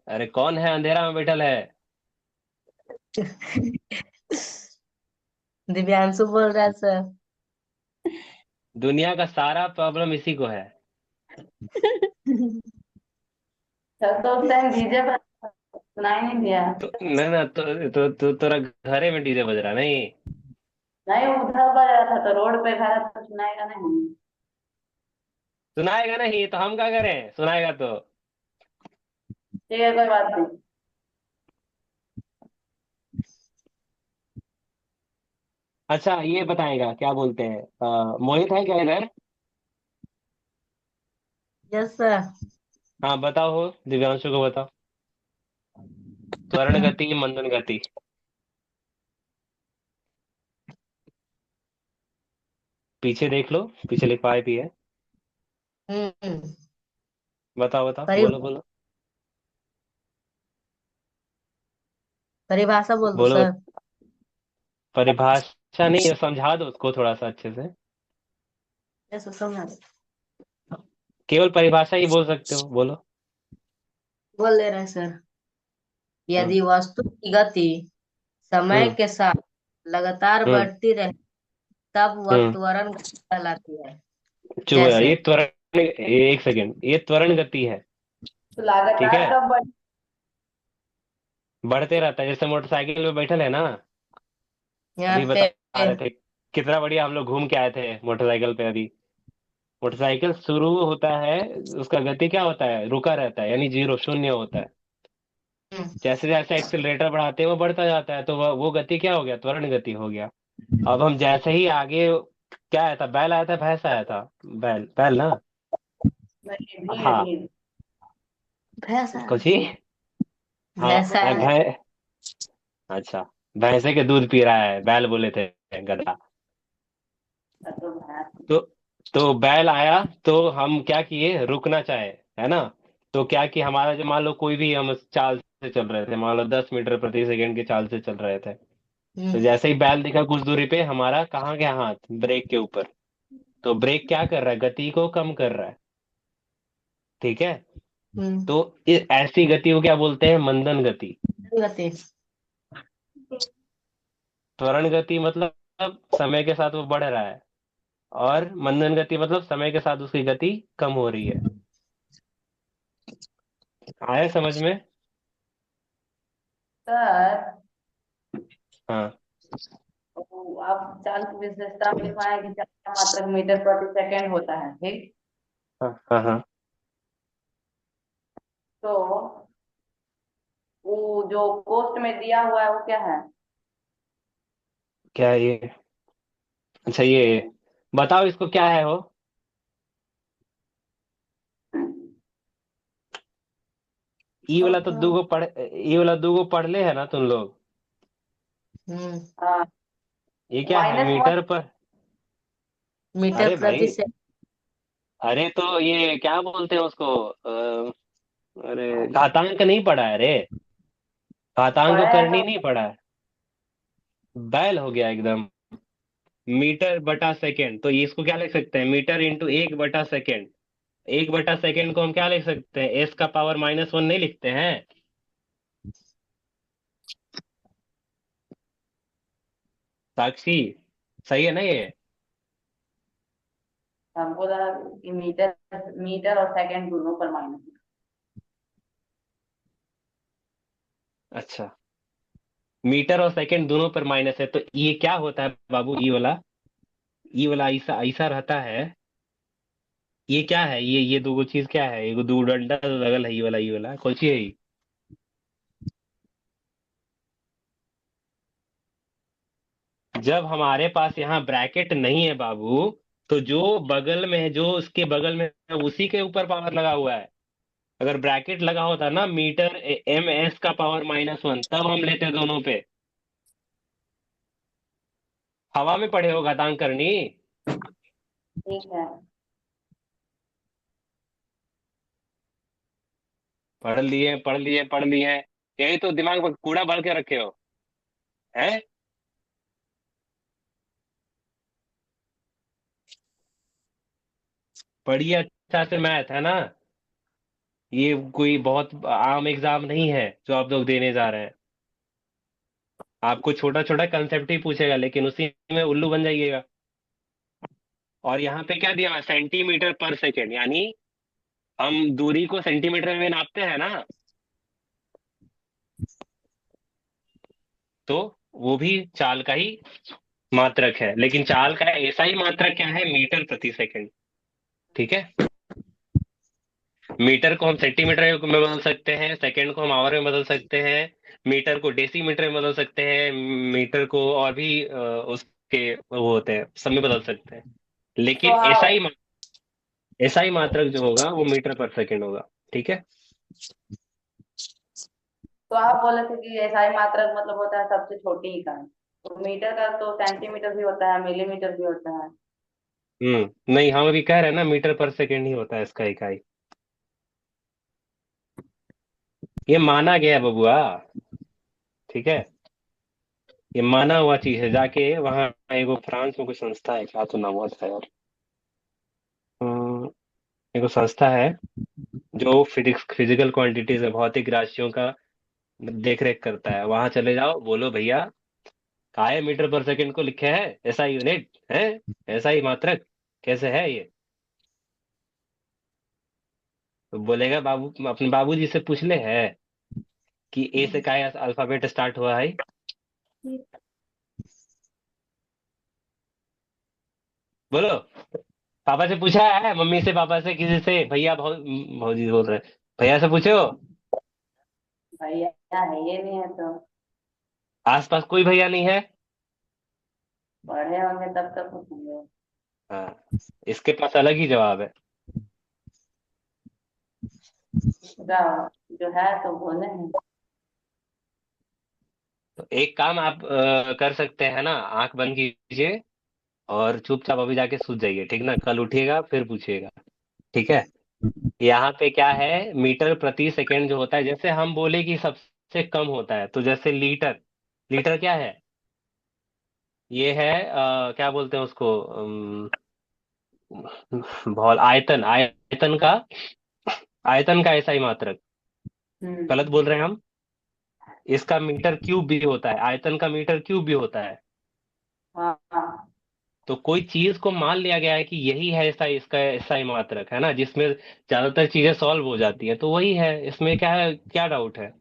अरे कौन है अंधेरा में बैठल है? दिव्यांशु बोल रहा है सर। दुनिया का सारा प्रॉब्लम इसी को है। तब तो उस टाइम डीजे बज सुनाई नहीं दिया। तो ना ना, तोरा घरे में डीजे बज रहा नहीं? नहीं, उधर बज रहा था तो रोड पे घर है तो सुनाएगा नहीं। सुनाएगा नहीं तो हम क्या करें? सुनाएगा तो। ठीक है, कोई बात नहीं। अच्छा, ये बताएगा, क्या बोलते हैं, मोहित है क्या इधर? Yes sir. हाँ, बताओ हो, दिव्यांशु को बताओ। त्वरण गति, मंदन गति। पीछे देख लो, पीछे लिखवाए भी है। हम्म। बताओ बताओ, परि, बोलो बोलो। परिभाषा बोल दो बोलो। सर। परिभाषा नहीं, समझा दो उसको थोड़ा सा अच्छे से। यस सर, समझा दो। केवल परिभाषा ही बोल सकते हो, बोलो। बोल दे रहे हैं सर। हम्म। यदि वस्तु की गति समय हम्म। के साथ लगातार हम्म। बढ़ती रहे तब वह हम्म। त्वरण गति कहलाती है। चुप हो जाओ, जैसे ये त्वरण, एक सेकेंड, ये त्वरण गति है। तो ठीक लगातार है, कब बढ़। बढ़ते रहता है, जैसे मोटरसाइकिल में बैठल है ना, यहाँ अभी पे बता रहे थे। कितना बढ़िया हम लोग घूम के आए थे मोटरसाइकिल पे अभी। मोटरसाइकिल शुरू होता है, उसका गति क्या होता है, रुका रहता है, यानी जीरो, शून्य होता है। हम्म। जैसे जैसे एक्सीलरेटर बढ़ाते हैं वो बढ़ता जाता है, तो वो गति क्या हो गया, त्वरण गति हो गया। अब हम जैसे ही आगे, क्या आया था, बैल आया था, भैंस आया था, बैल बैल ना। नहीं, भीड़ हाँ, भीड़। भैंसा। कुछ ही। हाँ, भैंसा। अच्छा, भैंसे के दूध पी रहा है, बैल बोले थे, गधा। तो भैंस। तो तो बैल आया, तो हम क्या किए, रुकना चाहे, है ना। तो क्या कि हमारा, जो मान लो कोई भी हम चाल से चल रहे थे, मान लो 10 मीटर प्रति सेकंड की चाल से चल रहे थे, तो हम्म। जैसे ही बैल दिखा कुछ दूरी पे, हमारा कहाँ गया हाथ, ब्रेक के ऊपर। तो ब्रेक क्या कर रहा है, गति को कम कर रहा है। ठीक है। हम्म। तो ऐसी गति को क्या बोलते हैं, मंदन गति। गति। त्वरण गति मतलब समय के साथ वो बढ़ रहा है, और मंदन गति मतलब समय के साथ उसकी गति कम हो रही है। आया समझ में। सर, हाँ तो आप चाल की विशेषता में लिखवाएं कि चाल का मात्रक मीटर प्रति सेकंड होता है, ठीक। हाँ हाँ हाँ। तो वो जो पोस्ट में दिया हुआ है वो क्या है? क्या है ये, अच्छा ये, बताओ इसको क्या है वो। ई वाला तो ई वाला दूगो पढ़ ले है ना तुम लोग। हम्म। ये क्या है, -1। मीटर पर। मीटर अरे प्रति भाई, सेकंड। अरे तो ये क्या बोलते हैं उसको, अरे घातांक नहीं पढ़ा है रे, घातांक पढ़े हैं करनी तो। नहीं पढ़ा है। बैल हो गया एकदम। मीटर बटा सेकंड, तो ये इसको क्या लिख सकते हैं, मीटर इंटू 1/सेकंड। 1/सेकंड को हम क्या लिख सकते हैं, एस का पावर -1 नहीं लिखते हैं। साक्षी, सही है ना ये। हमको लगा कि मीटर मीटर और सेकंड दोनों पर माइनस। अच्छा, मीटर और सेकंड दोनों पर माइनस है, तो ये क्या होता है बाबू, ई वाला ऐसा ऐसा रहता है। ये क्या है, ये दो चीज क्या है, ये दो डंडा लगल है, ई वाला कौन सी है ये? जब हमारे पास यहाँ ब्रैकेट नहीं है बाबू, तो जो बगल में है, जो उसके बगल में है, उसी के ऊपर पावर लगा हुआ है। अगर ब्रैकेट लगा होता ना, मीटर MS का पावर -1, तब हम लेते दोनों पे। हवा में पड़े हो घातांक करनी। ठीक है। पढ़ लिए पढ़ लिए पढ़ लिए, यही तो दिमाग में कूड़ा भर के रखे हो, हैं। पढ़िए अच्छा से, मैथ है ना, ये कोई बहुत आम एग्जाम नहीं है जो आप लोग देने जा रहे हैं। आपको छोटा छोटा कंसेप्ट ही पूछेगा, लेकिन उसी में उल्लू बन जाइएगा। और यहाँ पे क्या दिया हुआ है, सेंटीमीटर पर सेकेंड, यानी हम दूरी को सेंटीमीटर में नापते हैं ना, तो वो भी चाल का ही मात्रक है, लेकिन चाल का ऐसा ही मात्रक क्या है, मीटर प्रति सेकंड। ठीक है। मीटर को हम सेंटीमीटर में बदल सकते हैं, सेकंड को हम आवर में बदल सकते हैं, मीटर को डेसीमीटर में बदल सकते हैं, मीटर को और भी उसके वो होते हैं, सब में बदल सकते हैं। तो लेकिन आप ऐसा ही मात्रक जो होगा वो मीटर पर सेकंड होगा। ठीक है। तो आप बोले थे कि एसआई मात्रक मतलब होता है सबसे छोटी इकाई। तो मीटर का तो सेंटीमीटर भी होता है, मिलीमीटर भी होता है। नहीं, हम अभी कह रहे हैं ना, मीटर पर सेकंड ही होता है इसका इकाई। ये माना गया बबुआ। ठीक है, ये माना हुआ चीज है, जाके वहाँ एगो फ्रांस में कोई संस्था है, क्या तो नाम हुआ था यार, अम, एगो संस्था है जो फिजिकल क्वांटिटीज है, भौतिक राशियों का देख रेख करता है। वहां चले जाओ, बोलो भैया, काय मीटर पर सेकंड को लिखे है, ऐसा यूनिट है, ऐसा ही मात्रक कैसे है ये। तो बोलेगा, बाबू अपने बाबूजी से पूछ ले है कि ए से काय अल्फाबेट स्टार्ट हुआ है। बोलो। पापा से पूछा है, मम्मी से, पापा से, किसी से, भैया, भौजी बोल रहे हैं, भैया से पूछो। भैया है ये नहीं है तो। आसपास कोई भैया नहीं है? पढ़े होंगे तब तक पूछेंगे। हाँ, इसके पास अलग ही जवाब है। जाओ, जो है तो बोले हैं। तो एक काम आप कर सकते हैं ना, आंख बंद कीजिए और चुपचाप अभी जाके सूत जाइए, ठीक ना? कल उठिएगा फिर पूछिएगा, ठीक है? यहाँ पे क्या है, मीटर प्रति सेकंड जो होता है, जैसे हम बोले कि सबसे कम होता है, तो जैसे लीटर, लीटर क्या है? ये है क्या बोलते हैं उसको, भौल, आयतन, आयतन का ऐसा ही मात्रक। गलत हम्म। बोल रहे हैं हम। इसका मीटर क्यूब भी होता है, आयतन का मीटर क्यूब भी होता है। हाँ हाँ। तो कोई चीज को मान लिया गया है कि यही है ऐसा, इसका ऐसा ही मात्रक है ना, जिसमें ज्यादातर चीजें सॉल्व हो जाती है, तो वही है, इसमें क्या है, क्या डाउट है?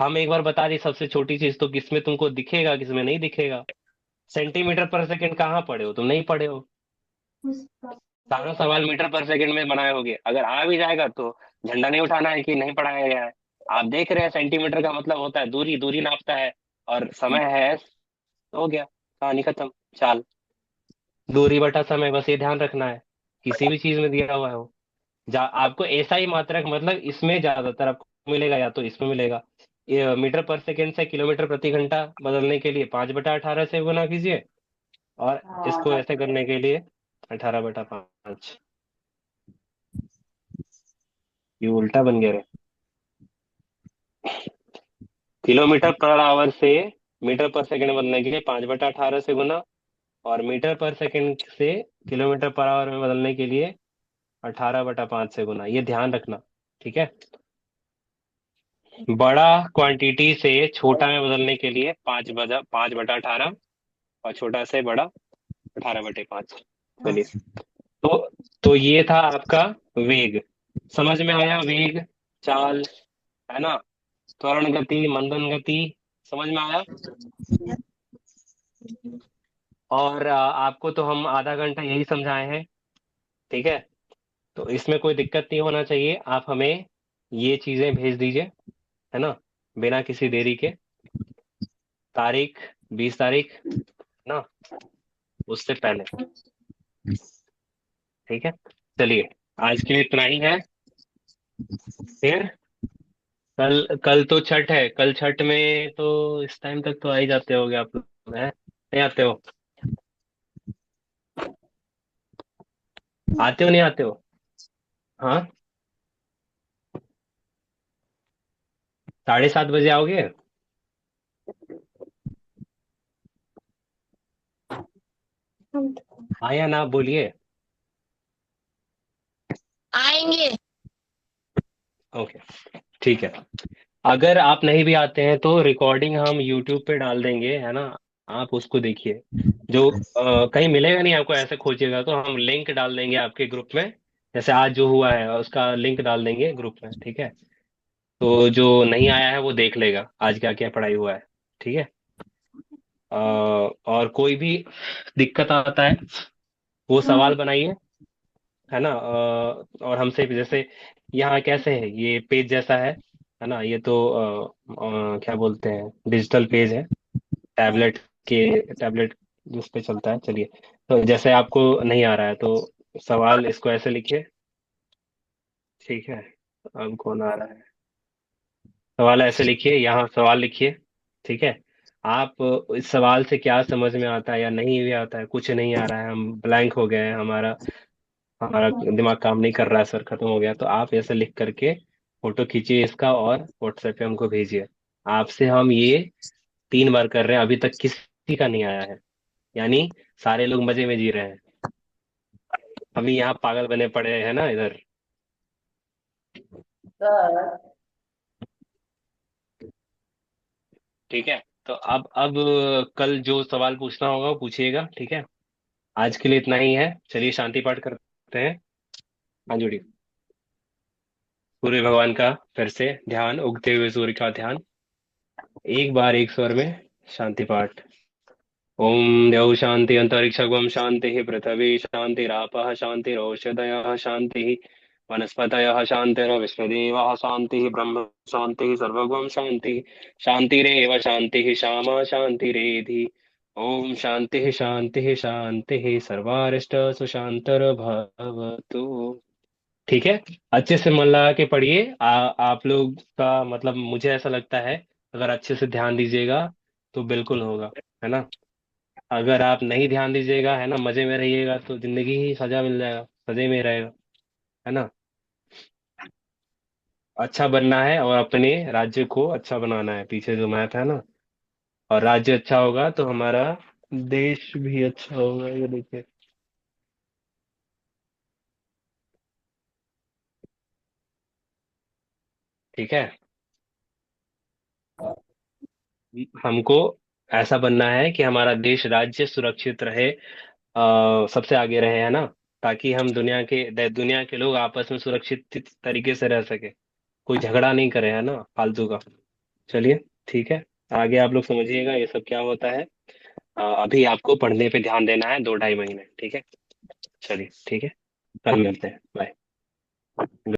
हम एक बार बता दी सबसे छोटी चीज, तो किसमें तुमको दिखेगा, किसमें नहीं दिखेगा? सेंटीमीटर पर सेकंड कहाँ पढ़े हो तुम? नहीं पढ़े हो। सारा सवाल मीटर पर सेकंड में बनाए होगे, अगर आ भी जाएगा तो झंडा नहीं उठाना है कि नहीं पढ़ाया गया है। आप देख रहे हैं सेंटीमीटर का मतलब होता है दूरी, दूरी नापता है, और समय है, हो गया, कहानी खत्म। चाल, दूरी बटा समय, बस ये ध्यान रखना है, किसी भी चीज में दिया हुआ हो। आपको ऐसा ही मात्रक, मतलब इसमें ज्यादातर आपको मिलेगा, या तो इसमें मिलेगा। ये मीटर पर सेकंड से किलोमीटर प्रति घंटा बदलने के लिए 5/18 से गुना कीजिए, और हाँ इसको तब ऐसे करने के लिए 18/5। ये उल्टा बन गया रे। किलोमीटर पर आवर से मीटर पर सेकंड बदलने के लिए 5/18 से गुना, और मीटर पर सेकंड से किलोमीटर पर आवर में बदलने के लिए 18/5 से गुना, ये ध्यान रखना, ठीक है? बड़ा क्वांटिटी से छोटा में बदलने के लिए 5/18, और छोटा से बड़ा 18/5। चलिए। तो तो ये था आपका वेग। समझ में आया? वेग, चाल, है ना? त्वरण गति, मंदन गति, समझ में आया? और आपको तो हम आधा घंटा यही समझाए हैं, ठीक है? तो इसमें कोई दिक्कत नहीं होना चाहिए, आप हमें ये चीजें भेज दीजिए, है ना, बिना किसी देरी के। तारीख, 20 तारीख ना, उससे पहले, ठीक है? चलिए, आज के लिए इतना ही है। फिर कल, कल तो छठ है, कल छठ में तो इस टाइम तक तो आ ही जाते होगे आप लोग, हैं? नहीं आते हो? आते हो, नहीं आते हो? हाँ, 7:30 बजे आओगे? हाँ या ना बोलिए। आएंगे। ओके, ठीक है। अगर आप नहीं भी आते हैं तो रिकॉर्डिंग हम यूट्यूब पे डाल देंगे, है ना? आप उसको देखिए, जो कहीं मिलेगा नहीं आपको, ऐसे खोजिएगा तो हम लिंक डाल देंगे आपके ग्रुप में, जैसे आज जो हुआ है उसका लिंक डाल देंगे ग्रुप में, ठीक है? तो जो नहीं आया है वो देख लेगा आज क्या क्या पढ़ाई हुआ है, ठीक है? और कोई भी दिक्कत आता है, वो सवाल बनाइए, है ना? और हमसे भी, जैसे यहाँ कैसे है, ये पेज जैसा है ना? ये तो क्या बोलते हैं, डिजिटल पेज है, टैबलेट टैबलेट जिस पे चलता है। चलिए, तो जैसे आपको नहीं आ रहा है तो सवाल इसको ऐसे लिखिए, ठीक है? अब कौन आ रहा है? सवाल ऐसे लिखिए, यहाँ सवाल लिखिए, ठीक है? आप इस सवाल से क्या समझ में आता है या नहीं भी आता है, कुछ नहीं आ रहा है, हम ब्लैंक हो गए हैं, हमारा हमारा दिमाग काम नहीं कर रहा है, सर खत्म हो गया, तो आप ऐसे लिख करके फोटो खींचिए इसका और व्हाट्सएप पे हमको भेजिए। आपसे हम ये 3 बार कर रहे हैं, अभी तक किसी का नहीं आया है, यानी सारे लोग मजे में जी रहे हैं, हम ही यहाँ पागल बने पड़े हैं ना इधर। सर। ठीक है, तो अब कल जो सवाल पूछना होगा वो पूछिएगा, ठीक है? आज के लिए इतना ही है, चलिए शांति पाठ करते हैं। हाँ जुड़ी, सूर्य भगवान का फिर से ध्यान, उगते हुए सूर्य का ध्यान, एक बार एक स्वर में शांति पाठ। ओम द्यौ शांति अंतरिक्षगम शांति पृथ्वी शांतिरापः शांतिरौषधयः शांति वनस्पतयः शांतिर्विश्वदेवः शांति ब्रह्म शांति सर्वगम शांति शांतिरेव शांति शामा शांतिरेधि ओम शांति शांति शांति सर्वारिष्ट सुशांतिर्भवतु। ठीक है। अच्छे से मन लगा के पढ़िए। आप लोग का मतलब मुझे ऐसा लगता है अगर अच्छे से ध्यान दीजिएगा तो बिल्कुल होगा, है ना। अगर आप नहीं ध्यान दीजिएगा, है ना, मजे में रहिएगा तो जिंदगी ही सजा मिल जाएगा, सजे में रहेगा, है ना। अच्छा बनना है और अपने राज्य को अच्छा बनाना है, पीछे जो मैथ है ना। और राज्य अच्छा होगा तो हमारा देश भी अच्छा होगा, ये देखिए। ठीक है। हमको ऐसा बनना है कि हमारा देश राज्य सुरक्षित रहे, सबसे आगे रहे, है ना। ताकि हम दुनिया के लोग आपस में सुरक्षित तरीके से रह सके, कोई झगड़ा नहीं करे, है ना, फालतू का। चलिए, ठीक है। आगे आप लोग समझिएगा ये सब क्या होता है। अभी आपको पढ़ने पे ध्यान देना है 2 ढाई महीने, ठीक है। चलिए, ठीक है। कल मिलते हैं, बाय।